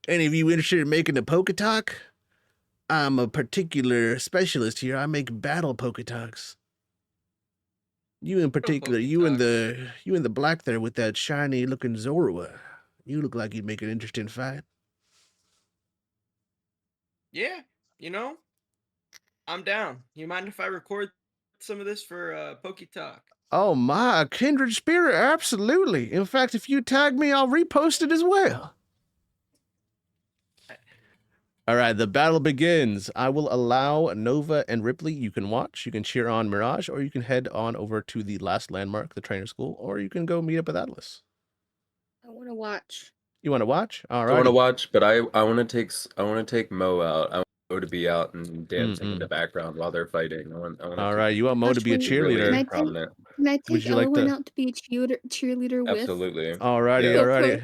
A: Any of you interested in making a Poketalk? I'm a particular specialist here. I make battle Poketalks. You in particular,
C: Pokey
A: you in
C: talk.
A: the black there with that shiny looking Zorua. You look like you'd make an interesting fight.
C: Yeah, you know, I'm down. You mind if I record some of this for Pokey Talk?
A: Oh my, kindred spirit, absolutely. In fact, if you tag me, I'll repost it as well. All right, the battle begins. I will allow Nova and Ripley. You can watch, you can cheer on Mirage, or you can head on over to the last landmark, the trainer school, or you can go meet up with Atlas.
B: I want to watch.
A: You want to watch? All
D: I want to
A: right.
D: watch, but I want to take Mo out. I want Mo to be out and dancing in
A: Mm-mm.
D: the background while they're fighting. I want
A: All
D: to
A: right,
D: be
A: you want Mo to be a
B: Actually,
D: really
B: can I
A: cheerleader.
B: take
D: prominent.
B: can I
A: Would
B: take
A: you like
B: Elwyn
A: to?
B: out to be a cheerleader with?
D: Absolutely.
A: Alrighty,
D: Yeah.
B: Go for
A: alrighty.
B: it.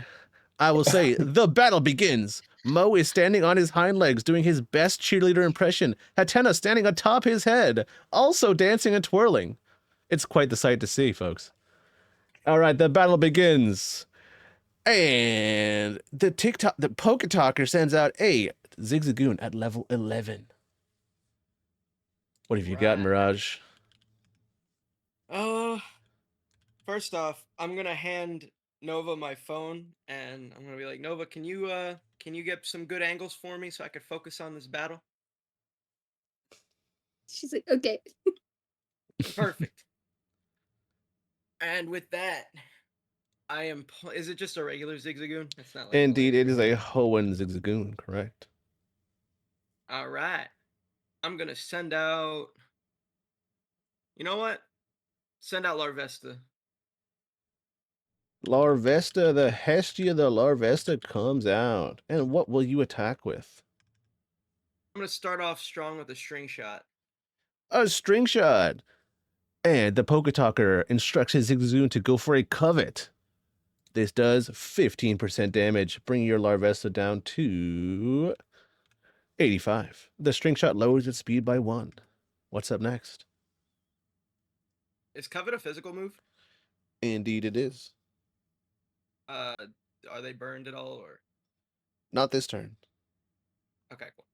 A: I will say the battle begins. Mo is standing on his hind legs doing his best cheerleader impression. Hatena standing atop his head, also dancing and twirling. It's quite the sight to see, folks. All right, the battle begins. And the Poketalker sends out a Zigzagoon at level 11. What have you got,
C: Right.
A: Mirage?
C: First off, I'm gonna hand Nova my phone, and I'm gonna be like, Nova, can you get some good angles for me so I could focus on this battle?
B: She's like, okay.
C: Perfect. And with that, I am. Is it just a regular Zigzagoon? It's not like a
A: Indeed, it is
C: legendary.
A: a Hoenn Zigzagoon, correct?
C: All right. I'm gonna send out. You know what? Send out Larvesta.
A: Larvesta, the Hestia, the Larvesta comes out. And what will you attack with?
C: I'm gonna start off strong with a string shot.
A: A string shot. And the Poketalker instructs his Zigzagoon to go for a covet. This does 15% damage, bringing your Larvesta down to 85. The string shot lowers its speed by 1. What's up next?
C: Is Covet a physical move?
A: Indeed it is.
C: Uh, are they burned at all, or
A: Not this turn.
C: okay, cool.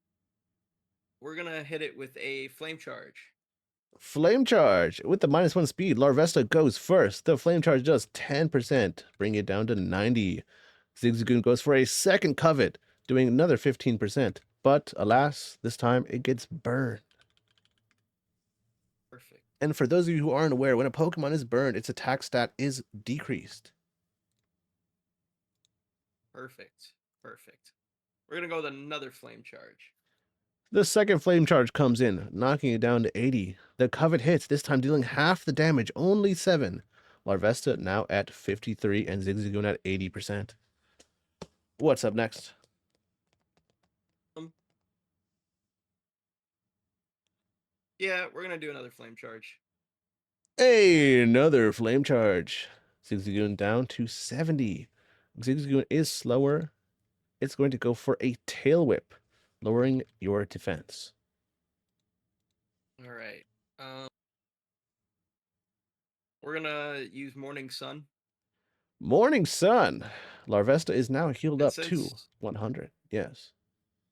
C: We're gonna hit it with a flame charge.
A: Flame Charge. With the -1 speed, Larvesta goes first. The Flame Charge does 10%, bringing it down to 90. Zigzagoon goes for a second covet, doing another 15%. But alas, this time it gets burned.
C: Perfect.
A: And for those of you who aren't aware, when a Pokemon is burned, its attack stat is decreased.
C: Perfect. Perfect. We're gonna go with another flame charge.
A: The second Flame Charge comes in, knocking it down to 80. The covet hits, this time dealing half the damage, only 7. Larvesta now at 53 and Zigzagoon at 80%. What's up next?
C: Yeah, we're gonna do another flame charge.
A: Hey, another Flame Charge. Zigzagoon down to 70. Zigzagoon is slower. It's going to go for a Tail Whip, lowering your defense.
C: All right. We're gonna use Morning Sun.
A: Morning Sun. Larvesta is now healed
C: And
A: up to
C: since
A: 100. Yes,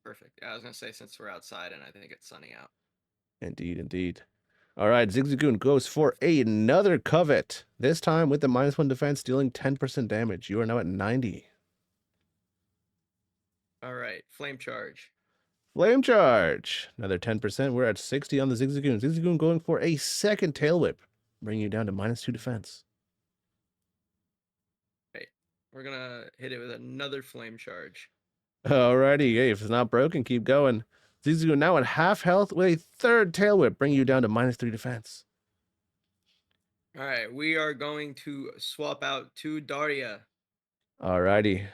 C: perfect. Yeah, I was gonna say since we're outside and I think it's sunny out.
A: indeed, indeed. All right, Zigzagoon goes for another covet. This time with the -1 defense, dealing 10% damage. You are now at 90.
C: All right, flame charge.
A: Flame Charge. Another 10%. We're at 60 on the Zigzagoon. Zigzagoon going for a second Tail Whip, bringing you down to -2 defense.
C: Right. We're gonna hit it with another flame charge.
A: Alrighty, hey, if it's not broken, keep going. Zigzagoon now at half health with a third Tail Whip, bringing you down to -3 defense.
C: All right, we are going to swap out to Daria.
A: Alrighty.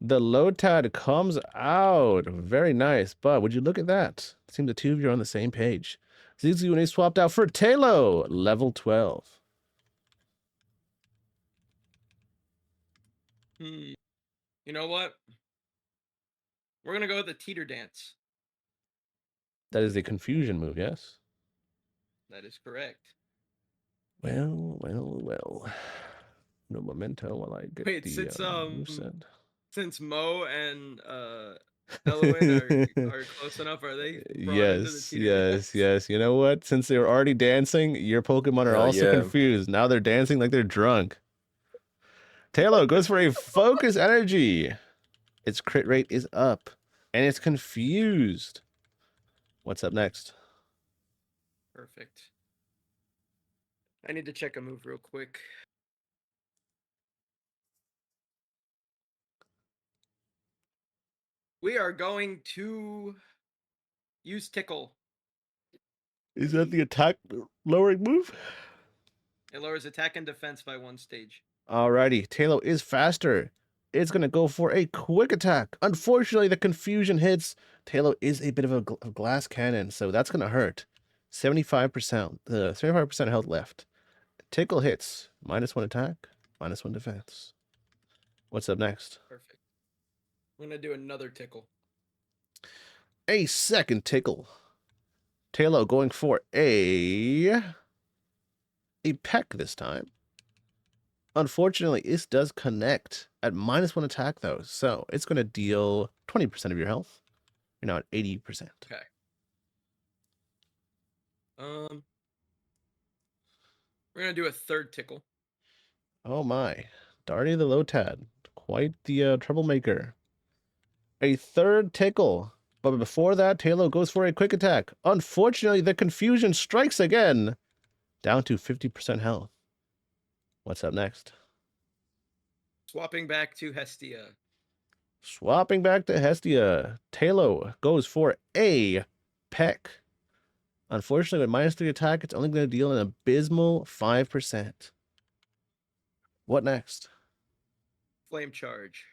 A: The Lotad comes out. Very nice. But would you look at that? It seems the two of you are on the same page. Zigzagoon is swapped out for Talo, level 12.
C: You know what? We're gonna go with the teeter dance.
A: That is a confusion move, yes?
C: That is correct.
A: Well, well, well. No memento while I get
C: Wait,
A: the
C: since
A: moveset.
C: since Mo and Elowen are close enough. Are they brought into the
A: Yes,
C: teeter
A: yes,
C: dance?
A: yes. You know what? Since they were already dancing, your Pokemon are
D: Hell
A: also
D: yeah.
A: confused. Now they're dancing like they're drunk. Tailo goes for a focus energy. Its crit rate is up, and it's confused. What's up next?
C: Perfect. I need to check a move real quick. We are going to use Tickle.
A: Is that the attack lowering move?
C: It lowers attack and defense by 1 stage.
A: Alrighty, Tailo is faster. It's gonna go for a quick attack. Unfortunately, the confusion hits. Tailo is a bit of a glass cannon, so that's gonna hurt. 75%. 75% health left. Tickle hits. -1 attack, -1 defense. What's up next?
C: Perfect. I'm going to do another Tickle.
A: A second tickle. Tailo going for a peck this time. Unfortunately, this does connect at -1 attack, though, so it's going to deal 20% of your health. You're now at 80%.
C: Okay. We're going to do a third Tickle.
A: Oh my. Darty the Lotad. Quite the troublemaker. A third tickle. But before that, Tailo goes for a quick attack. Unfortunately, the confusion strikes again. Down to 50% health. What's up next?
C: Swapping back to Hestia.
A: Swapping back to Hestia. Tailo goes for a peck. Unfortunately, with -3 attack, it's only going to deal an abysmal 5%. What next?
C: Flame Charge.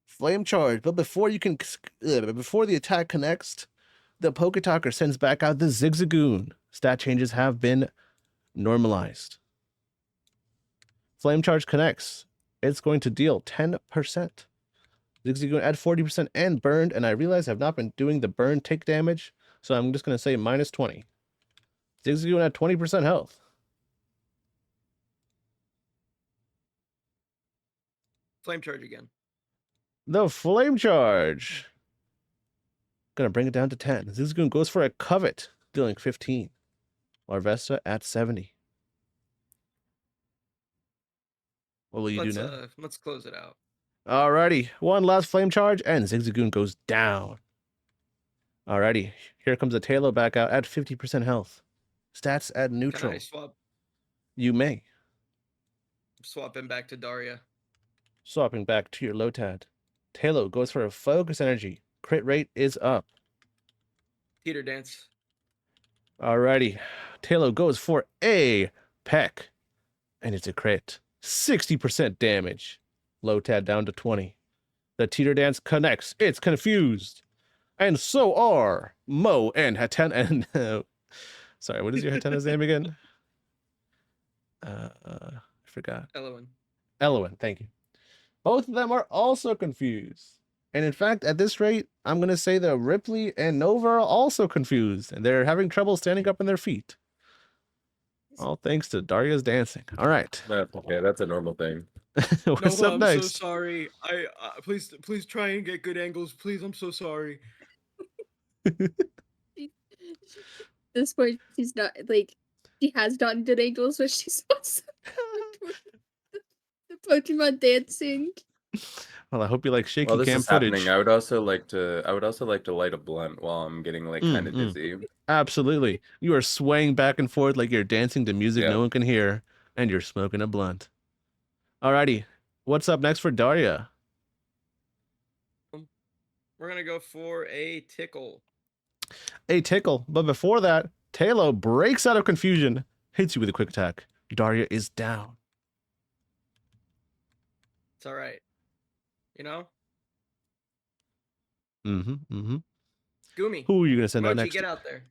A: Flame charge. But before you can, before the attack connects, the Poketalker sends back out the Zigzagoon. Stat changes have been normalized. Flame charge connects. It's going to deal 10%. Zigzagoon at 40% and burned. And I realize I've not been doing the burn take damage, so I'm just going to say -20. Zigzagoon at 20% health.
C: Flame Charge again.
A: The flame charge. Gonna bring it down to 10. Zigzagoon goes for a covet, dealing 15. Larvesta at 70. What will you do now?
C: Let's close it out.
A: Alrighty, one last flame charge, and Zigzagoon goes down. Alrighty, here comes a Tailo back out at 50% health. Stats at neutral.
C: Can I swap
A: You may.
C: him back to Daria?
A: Swapping back to your Lotad. Tailo goes for a focus energy. Crit rate is up.
C: Teeter Dance.
A: Alrighty, Tailo goes for a peck, and it's a crit. 60% damage. Lotad down to 20. The Teeter Dance connects. It's confused. And so are Mo and Haten and sorry, what is your Hatena's name again? I forgot. Elowen, thank you. Both of them are also confused. And in fact, at this rate, I'm going to say that Ripley and Nova are also confused, and they're having trouble standing up on their feet. All thanks to Daria's dancing. All right.
D: That's okay. That's a normal thing.
A: What's
C: Nova,
A: up
C: I'm
A: next?
C: so sorry. I please try and get good angles. Please, I'm so sorry.
B: At this point, she's not like she has gotten good angles, but she's also the Pokemon dancing.
A: Well, I hope you like shaky
D: While this
A: cam
D: is
A: footage.
D: happening, I would also like to light a blunt while I'm getting like kind of dizzy.
A: Absolutely. You are swaying back and forth like you're dancing to music
D: Yeah.
A: no one can hear, and you're smoking a blunt. Alrighty. What's up next for Daria?
C: We're gonna go for a Tickle.
A: A tickle. But before that, Tailo breaks out of confusion, hits you with a quick attack. Daria is down.
C: It's all right. You know,
A: Goomy.
C: Goomy.
A: Who are you gonna send out
C: Mochi,
A: next?
C: get out there.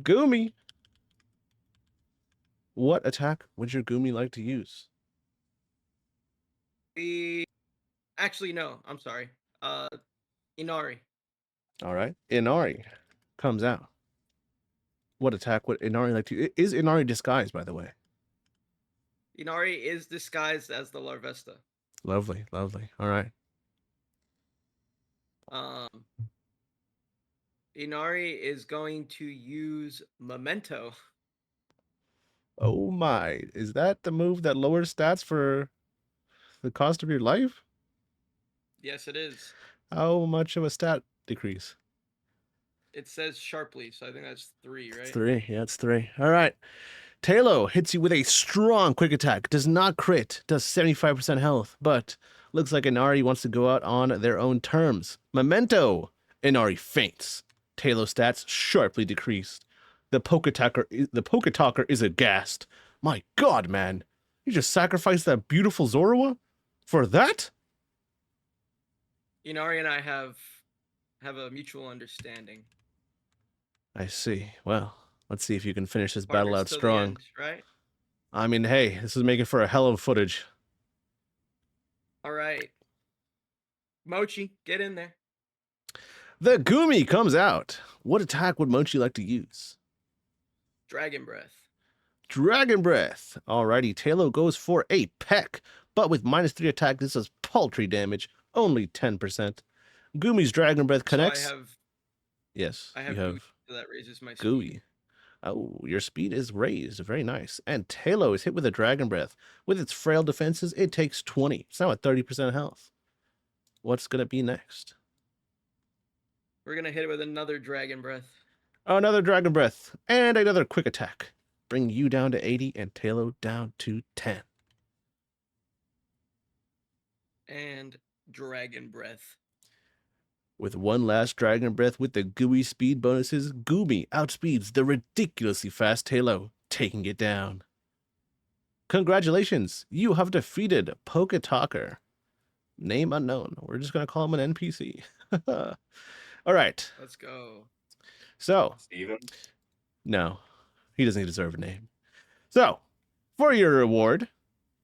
A: Goomy. What attack would your Goomy like to use?
C: Actually, no. I'm sorry. Inari.
A: All right. Inari comes out. What attack would Inari like to? Is Inari disguised, by the way?
C: Inari is disguised as the Larvesta.
A: Lovely, lovely. All right.
C: Inari is going to use Memento.
A: Oh my. Is that the move that lowers stats for the cost of your life?
C: Yes, it is.
A: How much of a stat decrease?
C: It says sharply, so I think that's 3, right?
A: It's 3. Yeah, it's 3. All right. Talo hits you with a strong quick attack. Does not crit. Does 75% health. But looks like Inari wants to go out on their own terms. Memento. Inari faints. Talo stats sharply decreased. The poke talker is aghast. My god, man. You just sacrificed that beautiful Zorua? For that?
C: Inari and I have a mutual understanding.
A: I see. Well, let's see if you can finish this battle
C: Partners
A: out
C: till the
A: strong.
C: end, right?
A: I mean, hey, this is making for a hell of footage.
C: All right. Mochi, get in there.
A: The Gumi comes out. What attack would Mochi like to use?
C: Dragon Breath.
A: Dragon Breath. Alrighty, Talo goes for a peck, but with -3 attack, this is paltry damage, only 10%. Gumi's Dragon Breath connects.
C: So
A: Yes,
C: I have
A: you
C: Gooey,
A: have
C: so that raises my speed.
A: Gooey. Oh, your speed is raised. Very nice. And Talo is hit with a Dragon Breath. With its frail defenses, it takes 20. It's now at 30% health. What's going to be next?
C: We're gonna hit it with another Dragon Breath.
A: Another Dragon Breath and another quick attack. Bring you down to 80 and Talo down to 10.
C: And Dragon Breath.
A: With one last Dragon Breath with the gooey speed bonuses, Gumi outspeeds the ridiculously fast Talo, taking it down. Congratulations, you have defeated Poke Talker. Name unknown. We're just going to call him an NPC. All right.
C: Let's go.
A: So,
E: Steven?
A: no, he doesn't deserve a name. So, for your reward,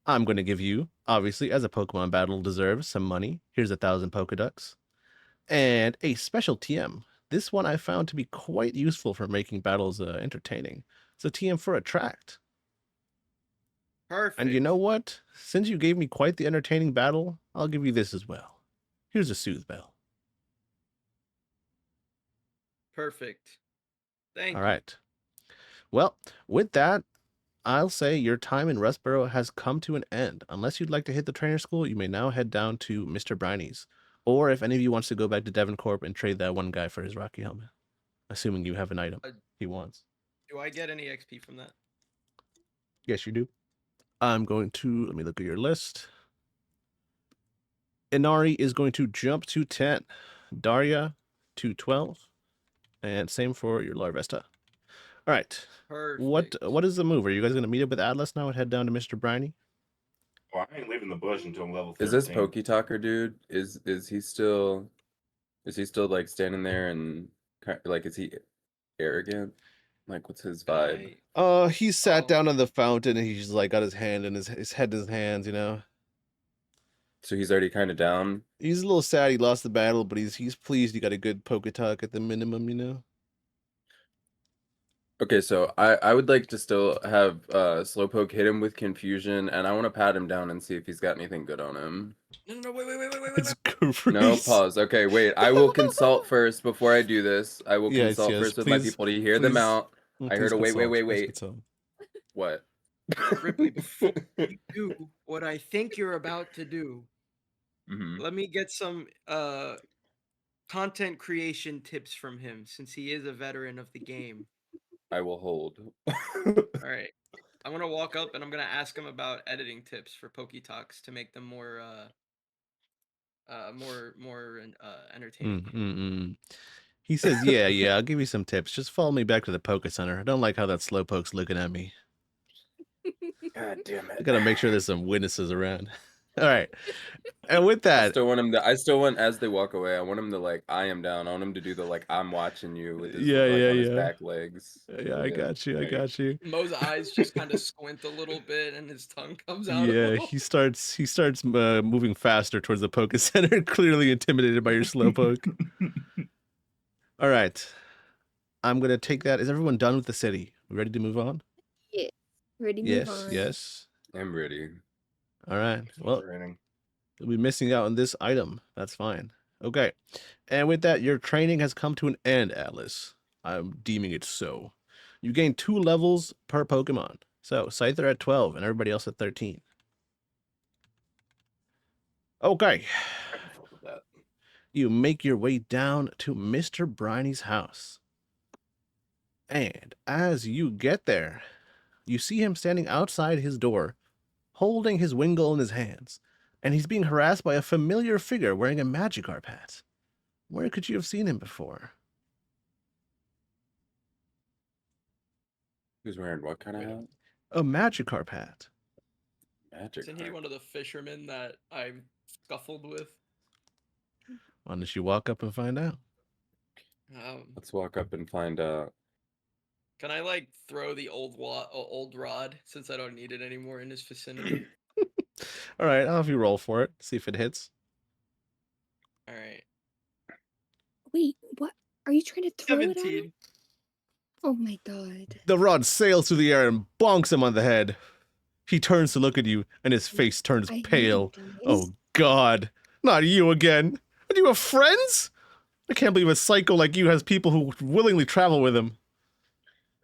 A: I'm going to give you, obviously, as a Pokemon battle deserves, some money. Here's 1,000 Pokeducks. And a special TM. This one I found to be quite useful for making battles entertaining. It's a TM for Attract.
C: Perfect.
A: And you know what? Since you gave me quite the entertaining battle, I'll give you this as well. Here's a Soothe Bell.
C: Perfect. Thank
A: All
C: you.
A: right. Well, with that, I'll say your time in Rustboro has come to an end. Unless you'd like to hit the trainer school, you may now head down to Mr. Briney's. Or if any of you wants to go back to Devoncorp and trade that one guy for his Rocky helmet. Assuming you have an item he wants.
C: Do I get any XP from that?
A: Yes, you do. I'm going to, let me look at your list. Inari is going to jump to 10. Daria to 12. And same for your Larvesta. All right.
C: Perfect.
A: What is the move? Are you guys going to meet up with Atlas now and head down to Mr. Briney?
E: Well, I ain't leaving the bush until I'm level 13.
D: Is this Poke Talker dude? Is he still like standing there and like is he arrogant? Like what's his vibe?
A: He sat
C: Oh.
A: down on the fountain and he's like got his hand in his head in his hands, you know.
D: So he's already kind of down.
A: He's a little sad he lost the battle, but he's pleased he got a good Poketalk at the minimum, you know.
D: Okay, so I would like to still have Slowpoke hit him with confusion, and I want to pat him down and see if he's got anything good on him.
C: No, wait.
A: It's Grease.
D: No, pause. Okay, wait. I will consult first before I do this. I will consult first with my people to hear them out. I heard a wait. What?
C: Ripley, before you do what I think you're about to do,
D: Mhm.
C: let me get some content creation tips from him, since he is a veteran of the game.
D: I will hold.
C: All right. I'm gonna walk up and I'm gonna ask him about editing tips for Poketalks to make them more entertaining.
A: He says, yeah, I'll give you some tips. Just follow me back to the Poke Center. I don't like how that Slowpoke's looking at me.
D: God damn it.
A: I gotta make sure there's some witnesses around. All right. And with that,
D: I still want, as they walk away, I want him to like, I am down. I want him to do the like, I'm watching you with his on his back legs.
A: Yeah, I got you.
C: Mo's eyes just kind of squint a little bit and his tongue comes out.
A: Yeah, he starts moving faster towards the Poke Center, clearly intimidated by your Slowpoke. All right. I'm gonna take that. Is everyone done with the city? We ready to move on?
B: Yeah. Ready to move on.
A: Yes.
D: I'm ready.
A: All right. Well, you'll be missing out on this item. That's fine. Okay. And with that, your training has come to an end, Atlas. I'm deeming it so. You gain 2 levels per Pokemon. So, Scyther at 12 and everybody else at 13. Okay.
E: I can fuck with that.
A: You make your way down to Mr. Briney's house. And as you get there, you see him standing outside his door, holding his Wingull in his hands, and he's being harassed by a familiar figure wearing a Magikarp hat. Where could you have seen him before?
D: Who's wearing what kind of hat?
A: A Magikarp hat.
D: Magic.
C: Isn't he one of the fishermen that I scuffled with?
A: Why don't you walk up and find out?
D: Let's walk up and find out.
C: Can I like throw the old rod since I don't need it anymore in his vicinity?
A: All right, I'll have you roll for it. See if it hits.
C: All right.
B: Wait, what? Are you trying to throw it at him?
C: 17.
B: Oh my god.
A: The rod sails through the air and bonks him on the head. He turns to look at you, and his face turns
B: I hate
A: pale.
B: you guys.
A: Oh, God. Not you again. Are you have friends? I can't believe a psycho like you has people who willingly travel with him.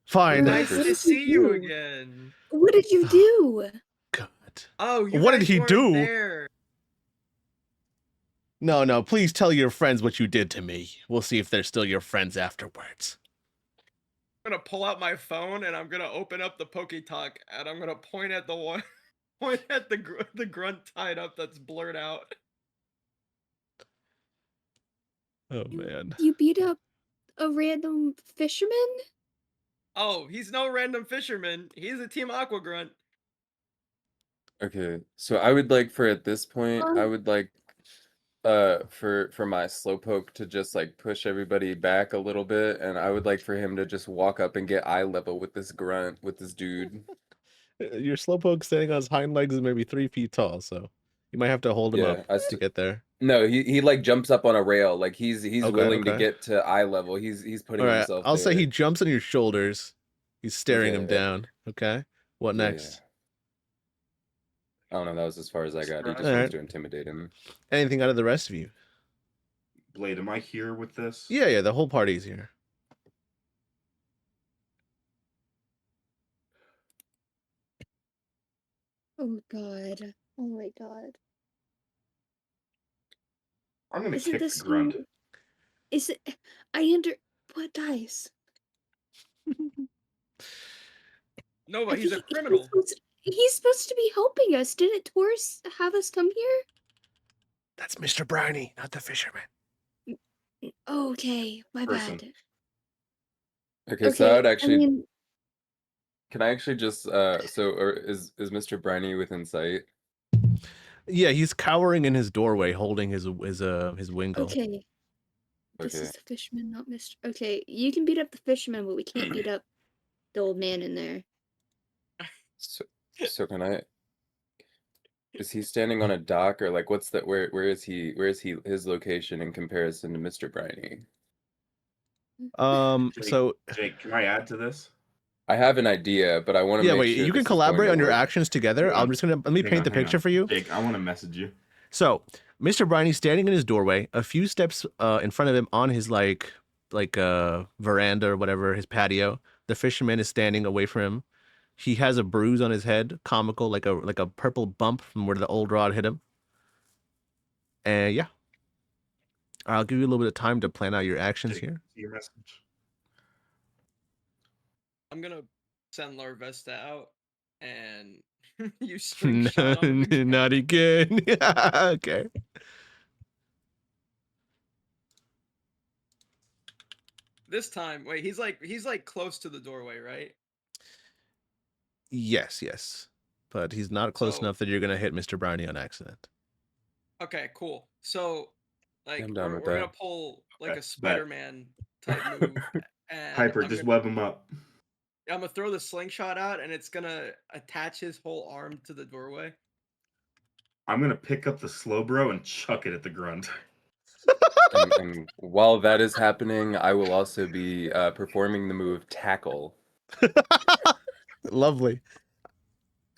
A: Fine.
C: Nice
B: What
C: to
B: did you
C: see you
B: do?
C: again.
B: What did you do?
A: God.
C: Oh, you
A: What did
C: guys
A: he
C: weren't
A: do?
C: there.
A: No, please tell your friends what you did to me. We'll see if they're still your friends afterwards.
C: I'm gonna pull out my phone and I'm gonna open up the PokeTalk and I'm gonna point at the one, point at the grunt tied up that's blurred out.
A: Oh, man.
B: You beat up a random fisherman?
C: Oh, he's no random fisherman. He's a Team Aqua Grunt.
D: Okay, so I would like for at this point, I
B: Um,
D: would like for my slowpoke to just like push everybody back a little bit, and I would like for him to just walk up and get eye level with this grunt, with this dude.
A: Your Slowpoke standing on his hind legs is maybe 3 feet tall, so you might have to hold him
D: Yeah,
A: up to get there.
D: No, he like jumps up on a rail, like he's
A: Okay,
D: willing to
A: okay.
D: get to eye level. He's putting
A: All right,
D: himself
A: I'll say
D: there.
A: he jumps on your shoulders. He's staring him
D: Okay.
A: down. Okay, what
D: Yeah,
A: next?
D: I don't know. That was as far as I got. He just
A: Alright.
D: wants to intimidate him.
A: Anything out of the rest of you?
E: Blade, am I here with this?
A: Yeah, the whole party's here.
B: oh god. Oh my god.
E: I'm gonna
B: Isn't
E: kick
B: this
E: the grunt.
B: who- Is it what guys?
C: No,
B: I
C: but he's a
B: think
C: criminal.
B: He's supposed to be helping us. Didn't Taurus have us come here?
A: That's Mr. Briny, not the fisherman.
B: Oh, okay, my
E: Person.
B: bad.
D: Okay, so I would
B: I
D: actually.
B: mean,
D: Can I actually just or is Mr. Briny within sight?
A: Yeah, he's cowering in his doorway, holding his Wingull.
B: okay. This
D: Okay.
B: is the fisherman, not Mr. Okay, you can beat up the fisherman, but we can't beat up the old man in there.
D: So can I? Is he standing on a dock, or like what's that? Where is he? Where is he? His location in comparison to Mr. Briny?
E: Jake,
A: So
E: Jake, can I add to this?
D: I have an idea, but I want to
A: yeah,
D: make
A: wait,
D: sure
A: you
D: this
A: can
D: is going
A: collaborate
D: to
A: on your
D: work.
A: actions together.
E: Hang on.
A: Let me paint the
E: Hang
A: picture
E: on.
A: for you.
E: Jake, I want to message you.
A: So, Mr. Briney's standing in his doorway, a few steps in front of him on his like veranda or whatever, his patio. The fisherman is standing away from him. He has a bruise on his head, comical, like a purple bump from where the old rod hit him. And yeah, I'll give you a little bit of time to plan out your actions
E: Jake,
A: here.
E: see your message.
C: I'm gonna send Larvesta out and you slingshot him.
A: Not again. Okay.
C: This time, wait, he's like close to the doorway, right?
A: Yes. But he's not close
C: So-
A: enough that you're gonna hit Mr. Briny on accident.
C: Okay, cool. So, like,
D: I'm down
C: we're
D: with
C: gonna
D: that.
C: pull like
E: Bet.
C: a Spider-Man type move, and
E: Piper,
C: I'm
E: just
C: gonna,
E: web him up.
C: I'm gonna throw the slingshot out, and it's gonna attach his whole arm to the doorway.
E: I'm gonna pick up the Slowbro and chuck it at the grunt.
D: And while that is happening, I will also be performing the move Tackle.
A: Lovely.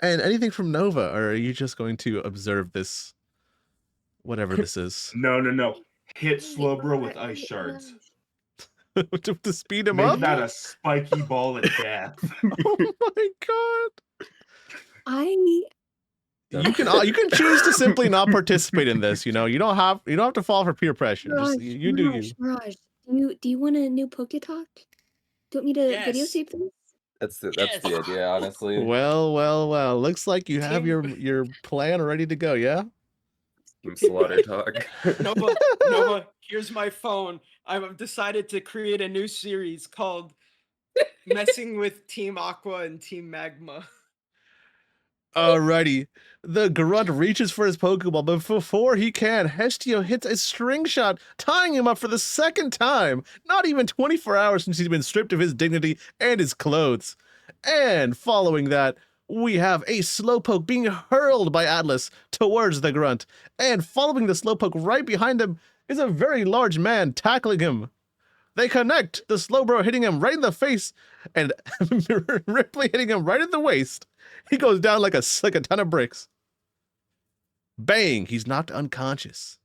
A: And anything from Nova, or are you just going to observe this, whatever this is?
E: No. Hit Slowbro with ice shards.
A: to speed him
E: Make
A: up.
E: that a spiky ball of death.
A: Oh my god!
D: Don't
A: You can choose to simply not participate in this. You know, you don't have to fall for peer pressure. Just you do you.
B: Mirage, do you want a new Poke Talk? Do you want me to
C: Yes.
B: videotape this?
D: That's the
C: Yes.
D: idea, honestly.
A: Well. Looks like you have
C: Team-
A: your plan ready to go. Yeah.
D: Team Slaughter Talk.
C: Nova, here's my phone. I've decided to create a new series called Messing with Team Aqua and Team Magma.
A: Alrighty. The grunt reaches for his Pokeball, but before he can, Hestio hits a string shot, tying him up for the second time. Not even 24 hours since he's been stripped of his dignity and his clothes. And following that, we have a Slowpoke being hurled by Atlas towards the grunt. And following the Slowpoke right behind him is a very large man tackling him. They connect, the Slowbro hitting him right in the face, and Ripley hitting him right in the waist. He goes down like a ton of bricks. Bang! He's knocked unconscious.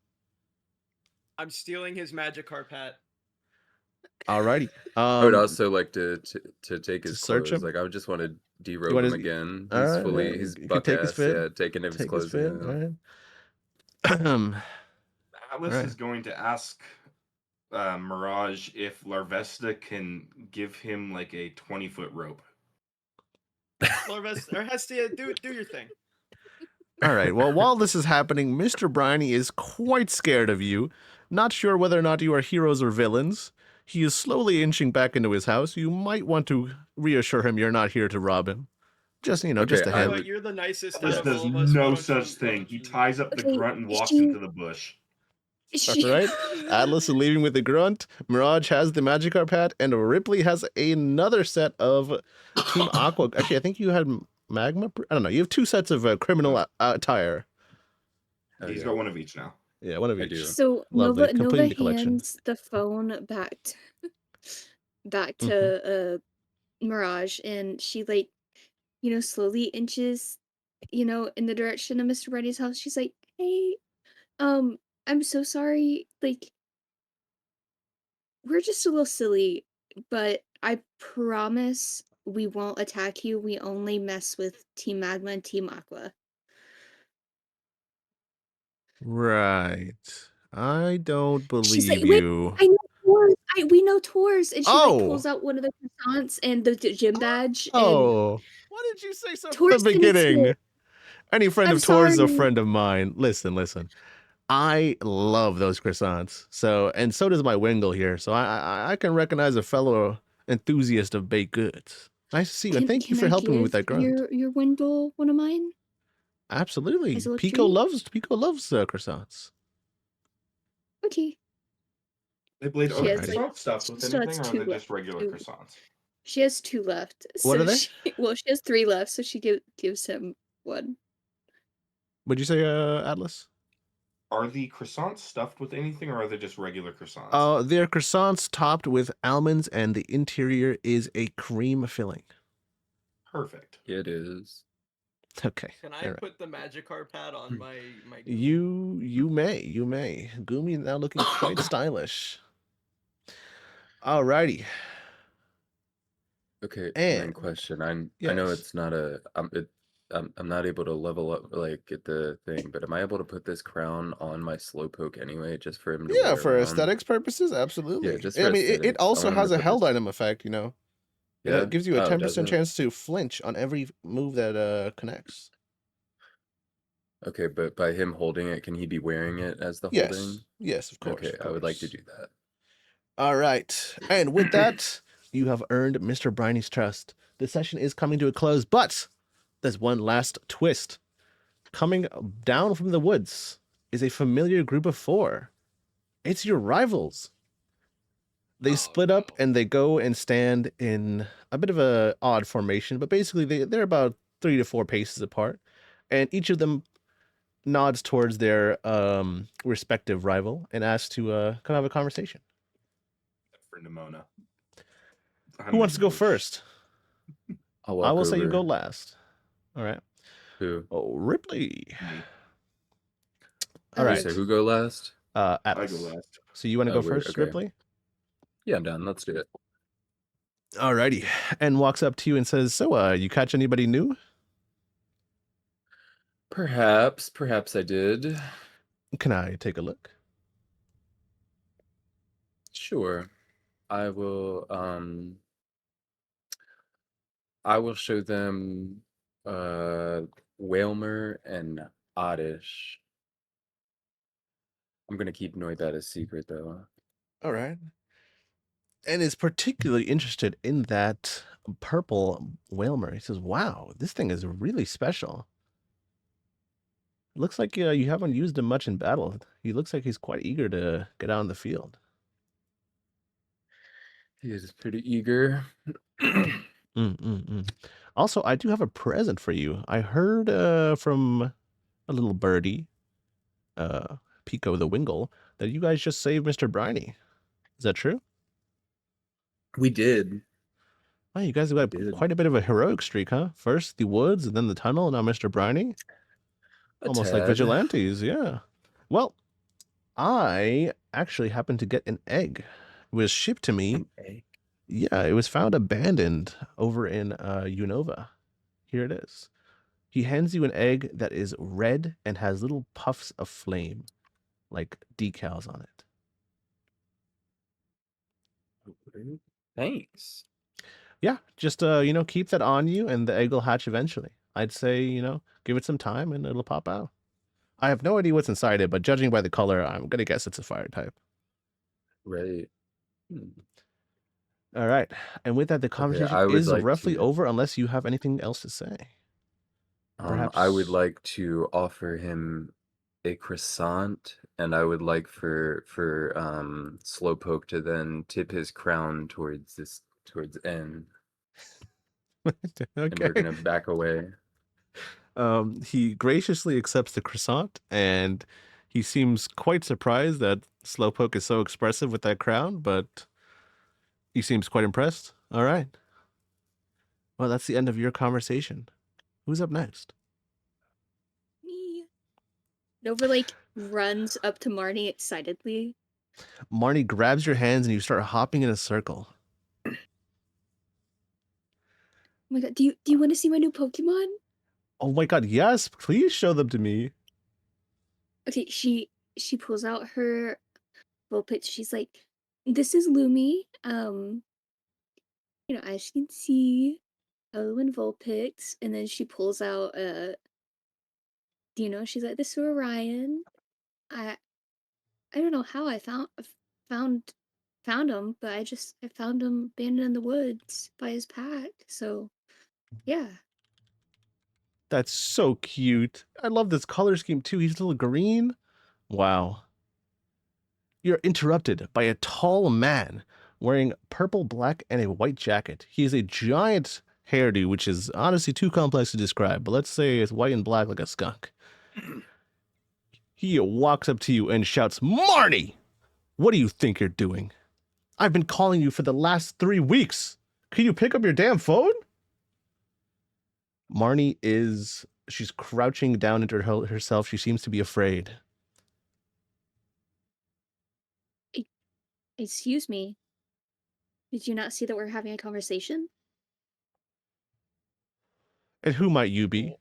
C: I'm stealing his Magikarp hat.
A: Alrighty.
D: I would also like to take his
A: search
D: clothes.
A: him?
D: Like I would just want to derobe
A: wanna-
D: him again.
A: all
D: He's
A: right,
D: fully
A: yeah,
D: he's
A: you can
D: buck
A: take his
D: ass.
A: fit.
D: Yeah, taking his
A: Take his
D: clothes.
A: fit.
D: Yeah.
A: All right.
E: Atlas
A: Alright.
E: is going to ask Mirage if Larvesta can give him like a 20-foot rope.
C: Larvesta, or Hestia, do your thing.
A: All right. Well, while this is happening, Mr. Briny is quite scared of you. Not sure whether or not you are heroes or villains. He is slowly inching back into his house. You might want to reassure him you're not here to rob him. Just,
D: Okay,
A: just a
D: I
A: hint.
D: would-
C: You're the nicest
E: Atlas
C: out of
E: does
C: all of us. Why
E: no
C: don't
E: such
C: you-
E: thing. He ties up the
B: Okay,
E: grunt and walks
B: she-
E: into the bush.
A: All right. Atlas is leaving with the grunt. Mirage has the Magikarp hat, and Ripley has another set of Team Aqua. Actually, I think you had Magma. I don't know. You have two sets of criminal attire.
D: Oh,
E: He's
D: yeah.
E: got one of each now.
A: Yeah, one of
D: I
A: each.
D: do.
B: So
A: Lovely.
B: Nova
A: Completing the collection.
B: hands the phone back to Mirage, and she slowly inches, in the direction of Mr. Brady's house. She's like, "Hey, I'm so sorry. Like, we're just a little silly, but I promise we won't attack you. We only mess with Team Magma and Team Aqua."
A: Right. I don't
B: She's like,
A: believe
B: "Wait,
A: you.
B: I know Tours. We know Tours." And she
A: Oh.
B: pulls out one of the croissants and the gym badge. And
A: Oh. Why did you say so from
B: Tor
A: the
B: sent it to
A: beginning?
B: her.
A: Any friend
B: I'm
A: of Tor's is a
B: sorry.
A: friend of mine. Listen. I love those croissants. And so does my Wingle here. So I can recognize a fellow enthusiast of baked goods. Nice to see you, and thank you for
B: I
A: helping me with
B: give
A: that grunt.
B: your Wendell one of mine?
A: Absolutely.
B: as a little
A: Pico
B: treat?
A: loves croissants.
B: Okay.
E: They blade
B: She
E: are
B: has,
E: croissant stuffed with
B: she still has
E: anything, or are
B: two
E: they
B: left.
E: just regular
B: Two.
E: croissants?
B: She has 2 left.
A: What
B: So
A: are they?
B: she has 3 left, so she gives him 1.
A: What'd you say, Atlas?
E: Are the croissants stuffed with anything, or are they just regular croissants?
A: They're croissants topped with almonds, and the interior is a cream filling.
E: Perfect.
D: It is.
A: Okay.
C: Can
A: all
C: I
A: right.
C: put the Magikarp hat on my
A: You may. Gumi now looking quite stylish. Alrighty.
D: Okay,
A: And-
D: main question. I know
A: yes.
D: it's not I'm not able to level up, like, get the thing, but am I able to put this crown on my Slowpoke anyway, just for him to
A: Yeah,
D: wear
A: for
D: around?
A: aesthetics purposes, absolutely.
D: Yeah, just
A: I
D: for
A: mean, it
D: aesthetics. I
A: also
D: want him
A: has
D: to
A: a
D: put
A: held
D: this-
A: item effect, You know,
D: Yeah?
A: it gives you a
D: Oh,
A: 10%
D: does it?
A: chance to flinch on every move that connects.
D: Okay, but by him holding it, can he be wearing it as the
A: Yes.
D: holding?
A: Yes, of course.
D: Okay,
A: of
D: I would like to
A: course.
D: do that.
A: All right. And with that, you have earned Mr. Briny's trust. The session is coming to a close, but there's one last twist. Coming down from the woods is a familiar group of 4. It's your rivals. They split up and they go and stand in a bit of a odd formation, but basically they're about 3 to 4 paces apart, and each of them nods towards their respective rival and asks to come have a conversation.
E: For Nimona.
A: Who wants to go first?
D: I'll walk
A: I will say you
D: over.
A: go last. All right.
D: Who?
A: Oh, Ripley.
E: Me.
A: All
D: You
A: right.
D: say who go last?
E: I go
A: Atlas.
E: last.
A: So you want to
D: Oh,
A: go
D: we're-
A: first,
D: okay.
A: Ripley?
D: Yeah, I'm done. Let's do it.
A: Alrighty. And walks up to you and says, so, you catch anybody new?
D: Perhaps I did.
A: Can I take a look?
D: Sure. I will show them Whalmer and Oddish. I'm gonna keep Noibat a secret though.
A: All right. And is particularly interested in that purple Whalmer. He says, wow, this thing is really special. Looks like you haven't used him much in battle. He looks like he's quite eager to get out in the field.
D: He is pretty eager.
A: Also, I do have a present for you. I heard from a little birdie, Pico the Wingle, that you guys just saved Mr. Briny. Is that true?
D: We did.
A: Oh, you guys have got
D: did.
A: quite a bit of a heroic streak, huh? First the woods, and then the tunnel, and now Mr. Briny. Almost like
D: tad.
A: vigilantes, yeah. Well, I actually happened to get an egg. It was shipped to me.
D: Egg.
A: Yeah, it was found abandoned over in Unova. Here it is. He hands you an egg that is red and has little puffs of flame, like decals on it.
D: Thanks.
A: Yeah, just keep that on you, and the egg will hatch eventually. I'd say, give it some time, and it'll pop out. I have no idea what's inside it, but judging by the color, I'm gonna guess it's a fire type.
D: Right.
A: All right, and with that, the conversation
D: I would
A: is
D: like
A: roughly
D: to-
A: over, unless you have anything else to say. Perhaps
D: I would like to offer him a croissant, and I would like for Slowpoke to then tip his crown towards N, and we're
A: Okay.
D: gonna back away.
A: He graciously accepts the croissant, and he seems quite surprised that Slowpoke is so expressive with that crown, but he seems quite impressed. All right. Well, that's the end of your conversation. Who's up next?
B: Me. Nova like runs up to Marnie excitedly.
A: Marnie grabs your hands and you start hopping in a circle.
B: Oh my god, do you want to see my new Pokemon?
A: Oh my god, yes, please show them to me.
B: Okay, she pulls out her Vulpix. She's like, "This is Lumi. As you can see, and Vulpix." And then she pulls out she's like, "This is Orion. I don't know how I found him, but I found him abandoned in the woods by his pack. So, yeah."
A: That's so cute. I love this color scheme too. He's a little green. Wow. You're interrupted by a tall man wearing purple, black, and a white jacket. He has a giant hairdo, which is honestly too complex to describe, but let's say it's white and black like a skunk. He walks up to you and shouts, "Marnie! What do you think you're doing? I've been calling you for the last 3 weeks. Can you pick up your damn phone?" Marnie she's crouching down into herself. She seems to be afraid.
B: Excuse me. Did you not see that we're having a conversation?
A: And who might you be?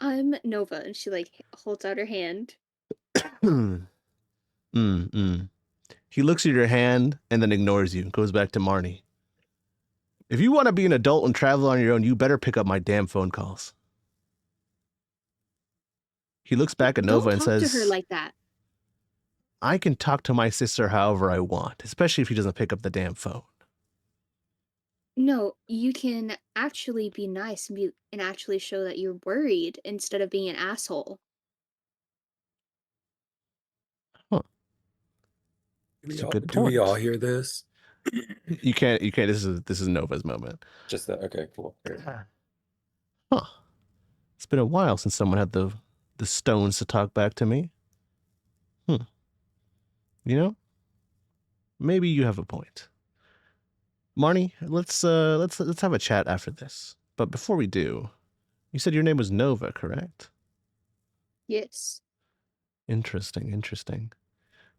B: I'm Nova, and she like holds out her hand.
A: He looks at your hand and then ignores you. Goes back to Marnie. If you want to be an adult and travel on your own, you better pick up my damn phone calls. He looks back at Nova and says,
B: "Don't talk to her like that."
A: "I can talk to my sister however I want, especially if she doesn't pick up the damn phone."
B: No, you can actually be nice and actually show that you're worried instead of being an asshole.
A: Huh.
D: Do
A: That's a good
D: do we all
A: point.
D: hear this?
A: You can't. This is Nova's moment.
D: Just that. Okay, cool. Great.
A: Huh. It's been a while since someone had the stones to talk back to me. Maybe you have a point. Marnie, let's have a chat after this. But before we do, you said your name was Nova, correct?
B: Yes.
A: Interesting, interesting.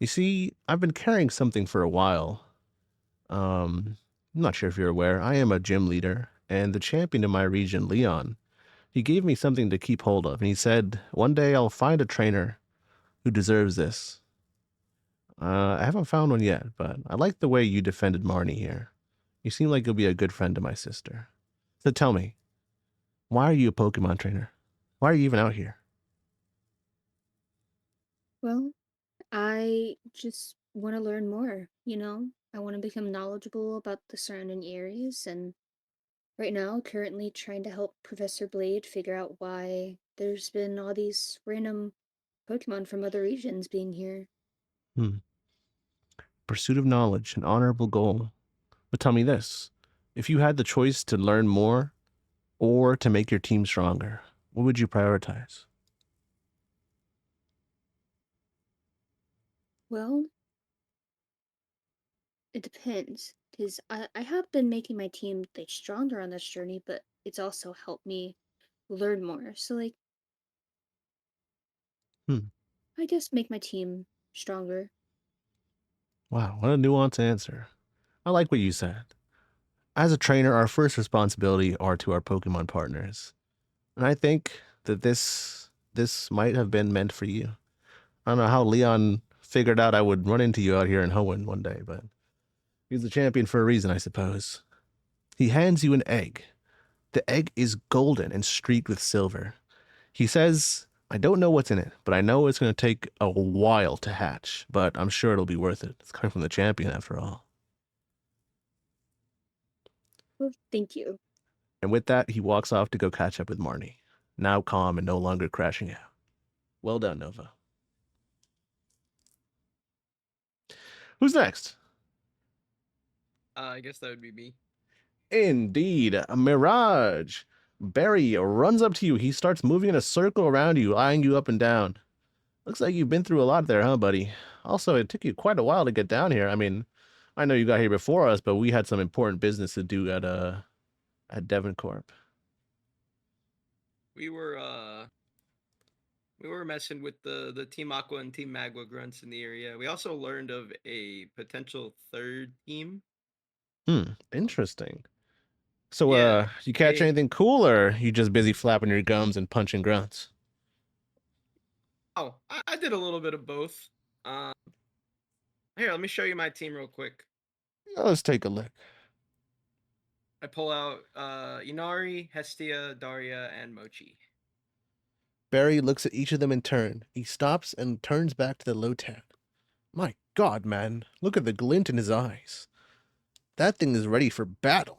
A: You see, I've been carrying something for a while. I'm not sure if you're aware, I am a gym leader, and the champion in my region, Leon, he gave me something to keep hold of, and he said, one day I'll find a trainer who deserves this. I haven't found one yet, but I like the way you defended Marnie here. You seem like you'll be a good friend to my sister. So tell me, why are you a Pokemon trainer? Why are you even out here?
B: Well, I just want to learn more, I want to become knowledgeable about the surrounding areas, and right now, currently trying to help Professor Blade figure out why there's been all these random Pokemon from other regions being here.
A: Hmm. Pursuit of knowledge, an honorable goal. But tell me this, if you had the choice to learn more or to make your team stronger, what would you prioritize?
B: Well, it depends, because I have been making my team like stronger on this journey, but it's also helped me learn more. So like,
A: Hmm.
B: I guess make my team stronger.
A: Wow, what a nuanced answer. I like what you said. As a trainer, our first responsibility are to our Pokemon partners. And I think that this might have been meant for you. I don't know how Leon figured out I would run into you out here in Hoenn one day, but he's the champion for a reason, I suppose. He hands you an egg. The egg is golden and streaked with silver. He says, I don't know what's in it, but I know it's going to take a while to hatch, but I'm sure it'll be worth it. It's coming from the champion after all.
B: Well, thank you.
A: And with that, he walks off to go catch up with Marnie, now calm and no longer crashing out. Well done, Nova. Who's next?
C: I guess that would be me.
A: Indeed, a Mirage. Barry runs up to you. He starts moving in a circle around you, eyeing you up and down. Looks like you've been through a lot there, huh, buddy? Also, it took you quite a while to get down here. I mean, I know you got here before us, but we had some important business to do at Devoncorp.
C: We were messing with the Team Aqua and Team Magua grunts in the area. We also learned of a potential third team.
A: Interesting. So,
C: Yeah,
A: you catch
C: they.
A: anything cool, or you just busy flapping your gums and punching grunts?
C: Oh, I did a little bit of both. Um, Here, let me show you my team real quick.
A: Let's take a look.
C: I pull out Inari, Hestia, Daria, and Mochi.
A: Barry looks at each of them in turn. He stops and turns back to the Lotad. My God, man, look at the glint in his eyes. That thing is ready for battle.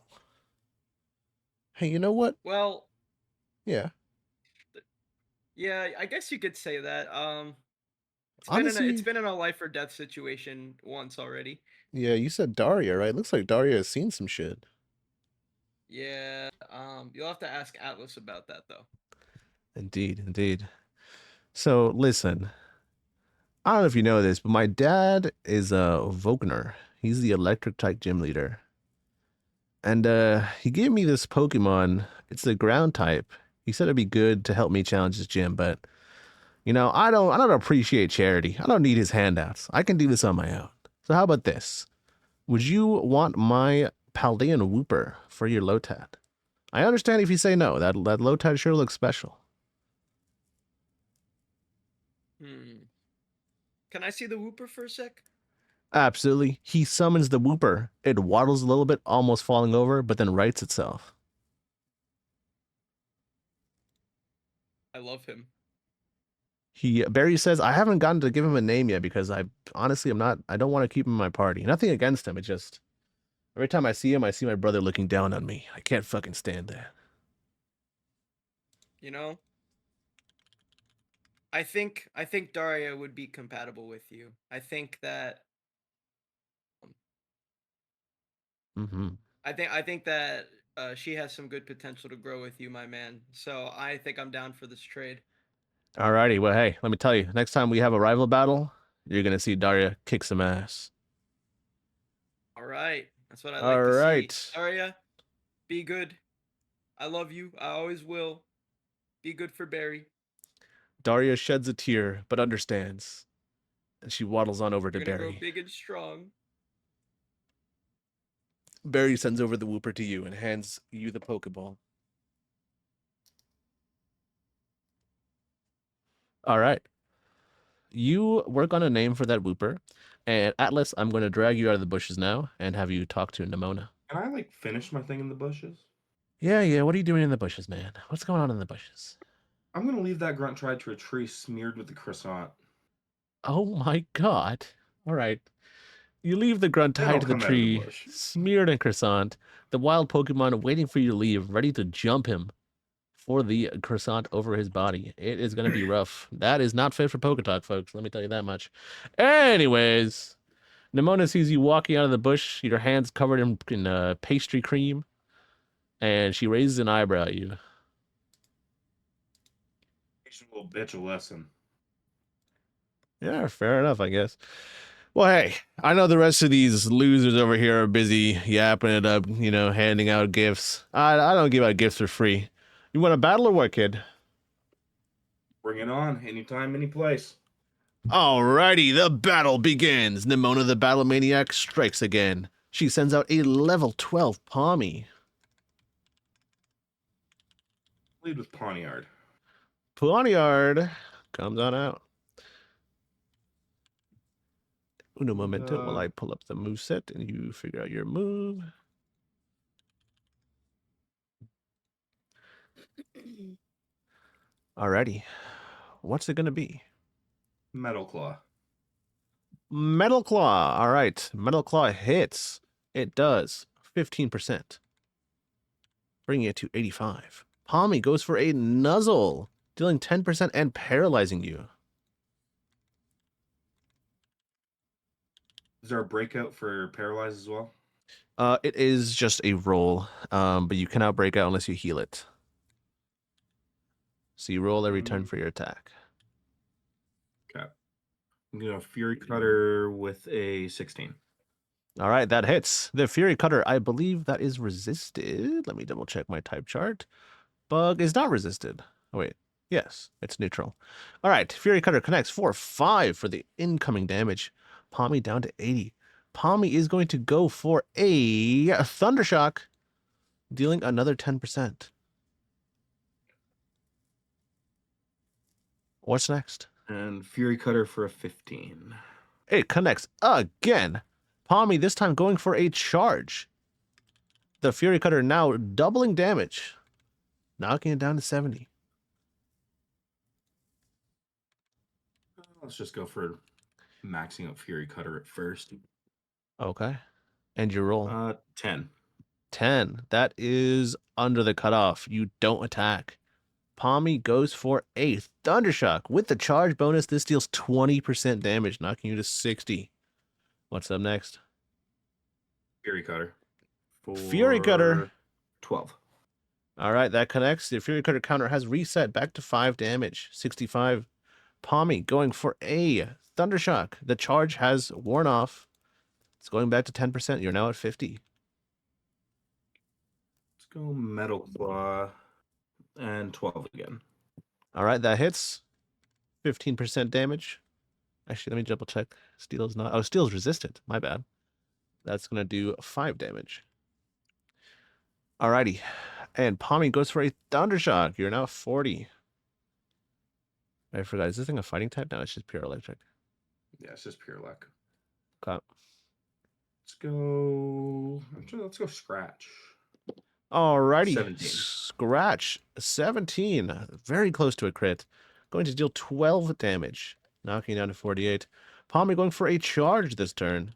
A: Hey, you know what?
C: Well,
A: Yeah.
C: yeah, I guess you could say that. It's
A: Honestly,
C: been in a life or death situation once already.
A: yeah, you said Daria, right? Looks like Daria has seen some shit.
C: Yeah, you'll have to ask Atlas about that though.
A: Indeed, indeed. So, listen, I don't know if you know this, but my dad is a Vogner. He's the electric type gym leader. And he gave me this Pokemon. It's the ground type. He said it'd be good to help me challenge his gym, but I don't appreciate charity. I don't need his handouts. I can do this on my own. So how about this? Would you want my Paldean Whooper for your Lotad? I understand if you say no. That Lotad sure looks special.
C: Hmm. Can I see the Whooper for a sec?
A: Absolutely. He summons the Whooper. It waddles a little bit, almost falling over, but then rights itself.
C: I love him.
A: Barry says, I haven't gotten to give him a name yet because I don't want to keep him in my party. Nothing against him. It's just every time I see him, I see my brother looking down on me. I can't fucking stand that.
C: You know, I think Daria would be compatible with you. Um,
A: Mm-hmm.
C: I think that she has some good potential to grow with you, my man. So I think I'm down for this trade.
A: Alrighty, well, hey, let me tell you, next time we have a rival battle, you're gonna see Daria kick some ass.
C: All right, that's what I
A: All
C: like to see.
A: right.
C: Daria, be good. I love you. I always will. Be good for Barry.
A: Daria sheds a tear, but understands. And she waddles on over to
C: We're gonna grow
A: Barry.
C: big and strong.
A: Barry sends over the Whooper to you and hands you the Pokeball. All right. You work on a name for that Whooper. And Atlas, I'm going to drag you out of the bushes now and have you talk to Nimona.
E: Can I like finish my thing in the bushes?
A: Yeah. What are you doing in the bushes, man? What's going on in the bushes?
E: I'm gonna leave that grunt tried to a tree smeared with the croissant.
A: Oh my god. All right. You leave the grunt
E: Then
A: tied
E: I'll
A: to the
E: come out of the
A: tree,
E: bush.
A: smeared in croissant, the wild Pokemon waiting for you to leave, ready to jump him for the croissant over his body. It is going to be rough. That is not fit for Poketalk, folks. Let me tell you that much. Anyways, Nimona sees you walking out of the bush, your hands covered in pastry cream, and she raises an eyebrow at you.
E: Teach a little bitch a lesson.
A: Yeah, fair enough, I guess. Well, hey, I know the rest of these losers over here are busy yapping it up, handing out gifts. I don't give out gifts for free. You want a battle or what, kid?
E: Bring it on, anytime, any place.
A: Alrighty, the battle begins. Nimona the Battle Maniac strikes again. She sends out a level 12 Palmy.
E: Lead with Pawniard.
A: Pawniard comes on out. Uno
E: And,
A: momento while I pull up the moveset and you figure out your move. Alrighty. What's it going to be?
E: Metal Claw.
A: Metal Claw. All right. Metal Claw hits. It does. 15%. Bringing it to 85. Palmy goes for a Nuzzle, dealing 10% and paralyzing you.
E: Is there a breakout for Paralyze as well?
A: It is just a roll, but you cannot break out unless you heal it. So you roll every turn for your attack.
E: Okay. I'm going to Fury Cutter with a 16.
A: All right, that hits. The Fury Cutter, I believe that is resisted. Let me double check my type chart. Bug is not resisted. Oh, wait. Yes, it's neutral. All right, Fury Cutter connects for 5 for the incoming damage. Palmy down to 80. Palmy is going to go for a Thundershock, dealing another 10%. What's next?
E: And Fury Cutter for a 15.
A: It connects again. Palmy this time going for a charge. The Fury Cutter now doubling damage, knocking it down to 70.
E: Let's just go for maxing out Fury Cutter at first.
A: Okay. And your roll?
E: 10.
A: 10. That is under the cutoff. You don't attack. Palmy goes for a Thundershock. With the charge bonus, this deals 20% damage, knocking you to 60. What's up next?
E: Fury Cutter.
A: Fury Cutter.
E: 12.
A: All right, that connects. The Fury Cutter counter has reset back to 5 damage. 65. Palmy going for a Thundershock. The charge has worn off. It's going back to 10%. You're now at 50.
E: Let's go Metal Claw and 12 again.
A: All right, that hits. 15% damage. Actually, let me double check. Steel is not. Oh, steel is resistant. My bad. That's going to do 5 damage. Alrighty. And Palmy goes for a Thundershock. You're now 40. I forgot. Is this thing a fighting type? No, it's just pure electric.
E: Yeah, it's just pure luck.
A: Okay.
E: Let's go Scratch.
A: Alrighty.
E: 17.
A: Scratch. 17. Very close to a crit. Going to deal 12 damage. Knocking down to 48. Palmy going for a charge this turn.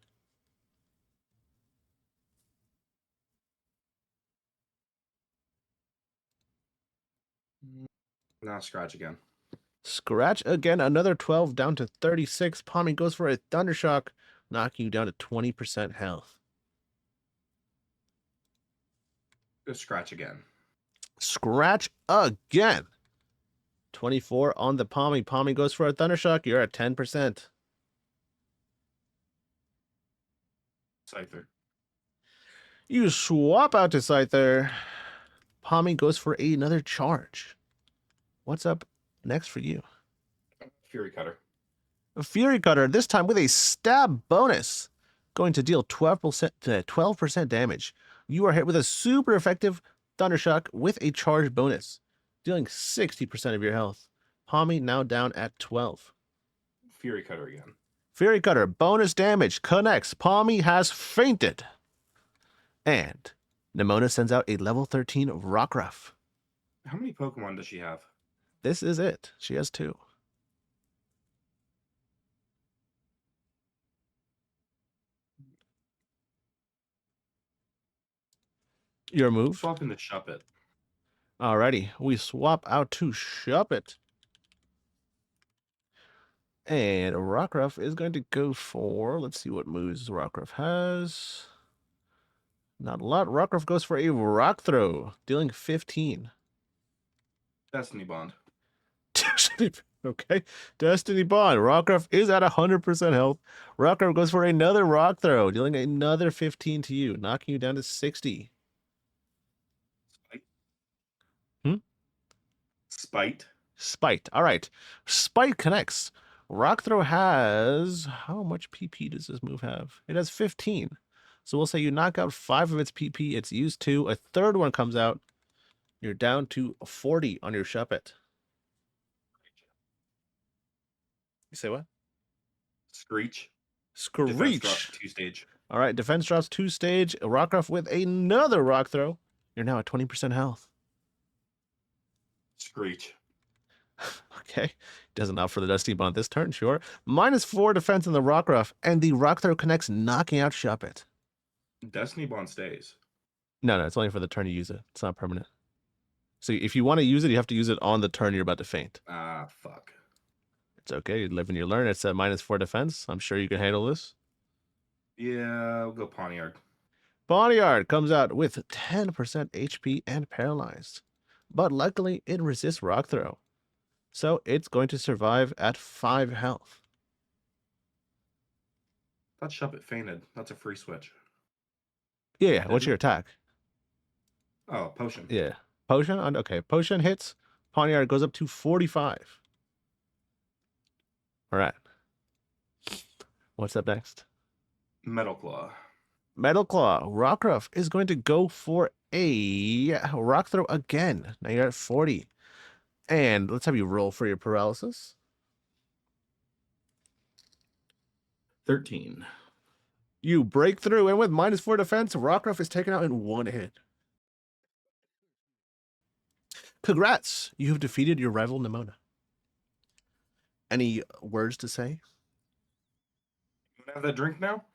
E: Now Scratch again.
A: Scratch again. Another 12 down to 36. Palmy goes for a Thundershock. Knocking you down to 20% health.
E: Go Scratch again.
A: Scratch again. 24 on the Palmy. Palmy goes for a Thundershock. You're at 10%.
E: Scyther.
A: You swap out to Scyther. Palmy goes for another charge. What's up next for you?
E: Fury Cutter.
A: Fury Cutter, this time with a stab bonus, going to deal 12% damage. You are hit with a super effective Thundershock with a charge bonus, dealing 60% of your health. Pommy now down at 12.
E: Fury Cutter again.
A: Fury Cutter, bonus damage, connects. Pommy has fainted. And Nimona sends out a level 13 Rockruff.
E: How many Pokemon does she have?
A: This is it. She has 2. Your move.
E: Swap into Shuppet.
A: Alrighty, we swap out to Shuppet. And Rockruff is going to go for, let's see what moves Rockruff has. Not a lot. Rockruff goes for a Rock Throw, dealing 15.
E: Destiny Bond.
A: Okay. Destiny Bond. Rockruff is at 100% health. Rockruff goes for another Rock Throw, dealing another 15 to you, knocking you down to 60.
E: Spite.
A: Hmm?
E: Spite.
A: Spite. All right. Spite connects. Rock Throw has... How much PP does this move have? It has 15. So we'll say you knock out 5 of its PP. It's used 2. A third one comes out. You're down to 40 on your Shuppet. You say what?
E: Screech.
A: Screech.
E: Defense drop 2 stage.
A: All right. Defense drops 2 stage. Rockruff with another Rock Throw. You're now at 20% health.
E: Screech.
A: Okay. Doesn't opt for the Dusty Bond this turn, sure. -4 defense in the Rockruff, and the Rock Throw connects, knocking out Shuppet.
E: Destiny Bond stays.
A: No, it's only for the turn you use it. It's not permanent. So if you want to use it, you have to use it on the turn you're about to faint.
E: Ah, fuck.
A: It's okay. You live and you learn. It's at -4 defense. I'm sure you can handle this.
E: Yeah, I'll go Pawniard.
A: Boneyard comes out with 10% HP and paralyzed. But luckily, it resists Rock Throw. So it's going to survive at 5 health.
E: That Shuppet fainted. That's a free switch.
A: Yeah. What's your attack?
E: Oh, potion.
A: Yeah. Potion? Okay. Potion hits. Pawniard goes up to 45. All right. What's up next?
E: Metal Claw.
A: Metal Claw. Rockruff is going to go for a Rock Throw again. Now you're at 40. And let's have you roll for your paralysis.
E: 13.
A: You break through, and with -4 defense, Rockruff is taken out in 1 hit. Congrats! You have defeated your rival Nimona. Any words to say?
E: You wanna have that drink now?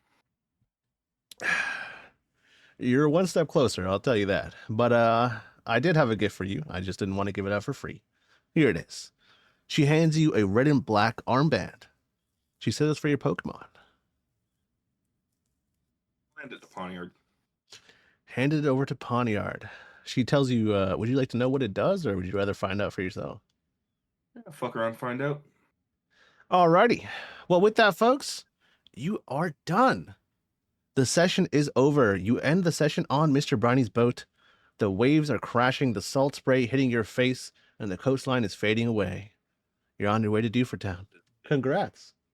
A: You're 1 step closer, I'll tell you that. But I did have a gift for you. I just didn't want to give it out for free. Here it is. She hands you a red and black armband. She says it's for your Pokemon.
E: Hand it to Pawniard.
A: Hand it over to Pawniard. She tells you, would you like to know what it does, or would you rather find out for yourself?
E: Yeah, fuck around, find out.
A: Alrighty. Well, with that, folks, you are done. The session is over. You end the session on Mr. Brownie's boat. The waves are crashing, the salt spray hitting your face, and the coastline is fading away. You're on your way to Dewford Town. Congrats.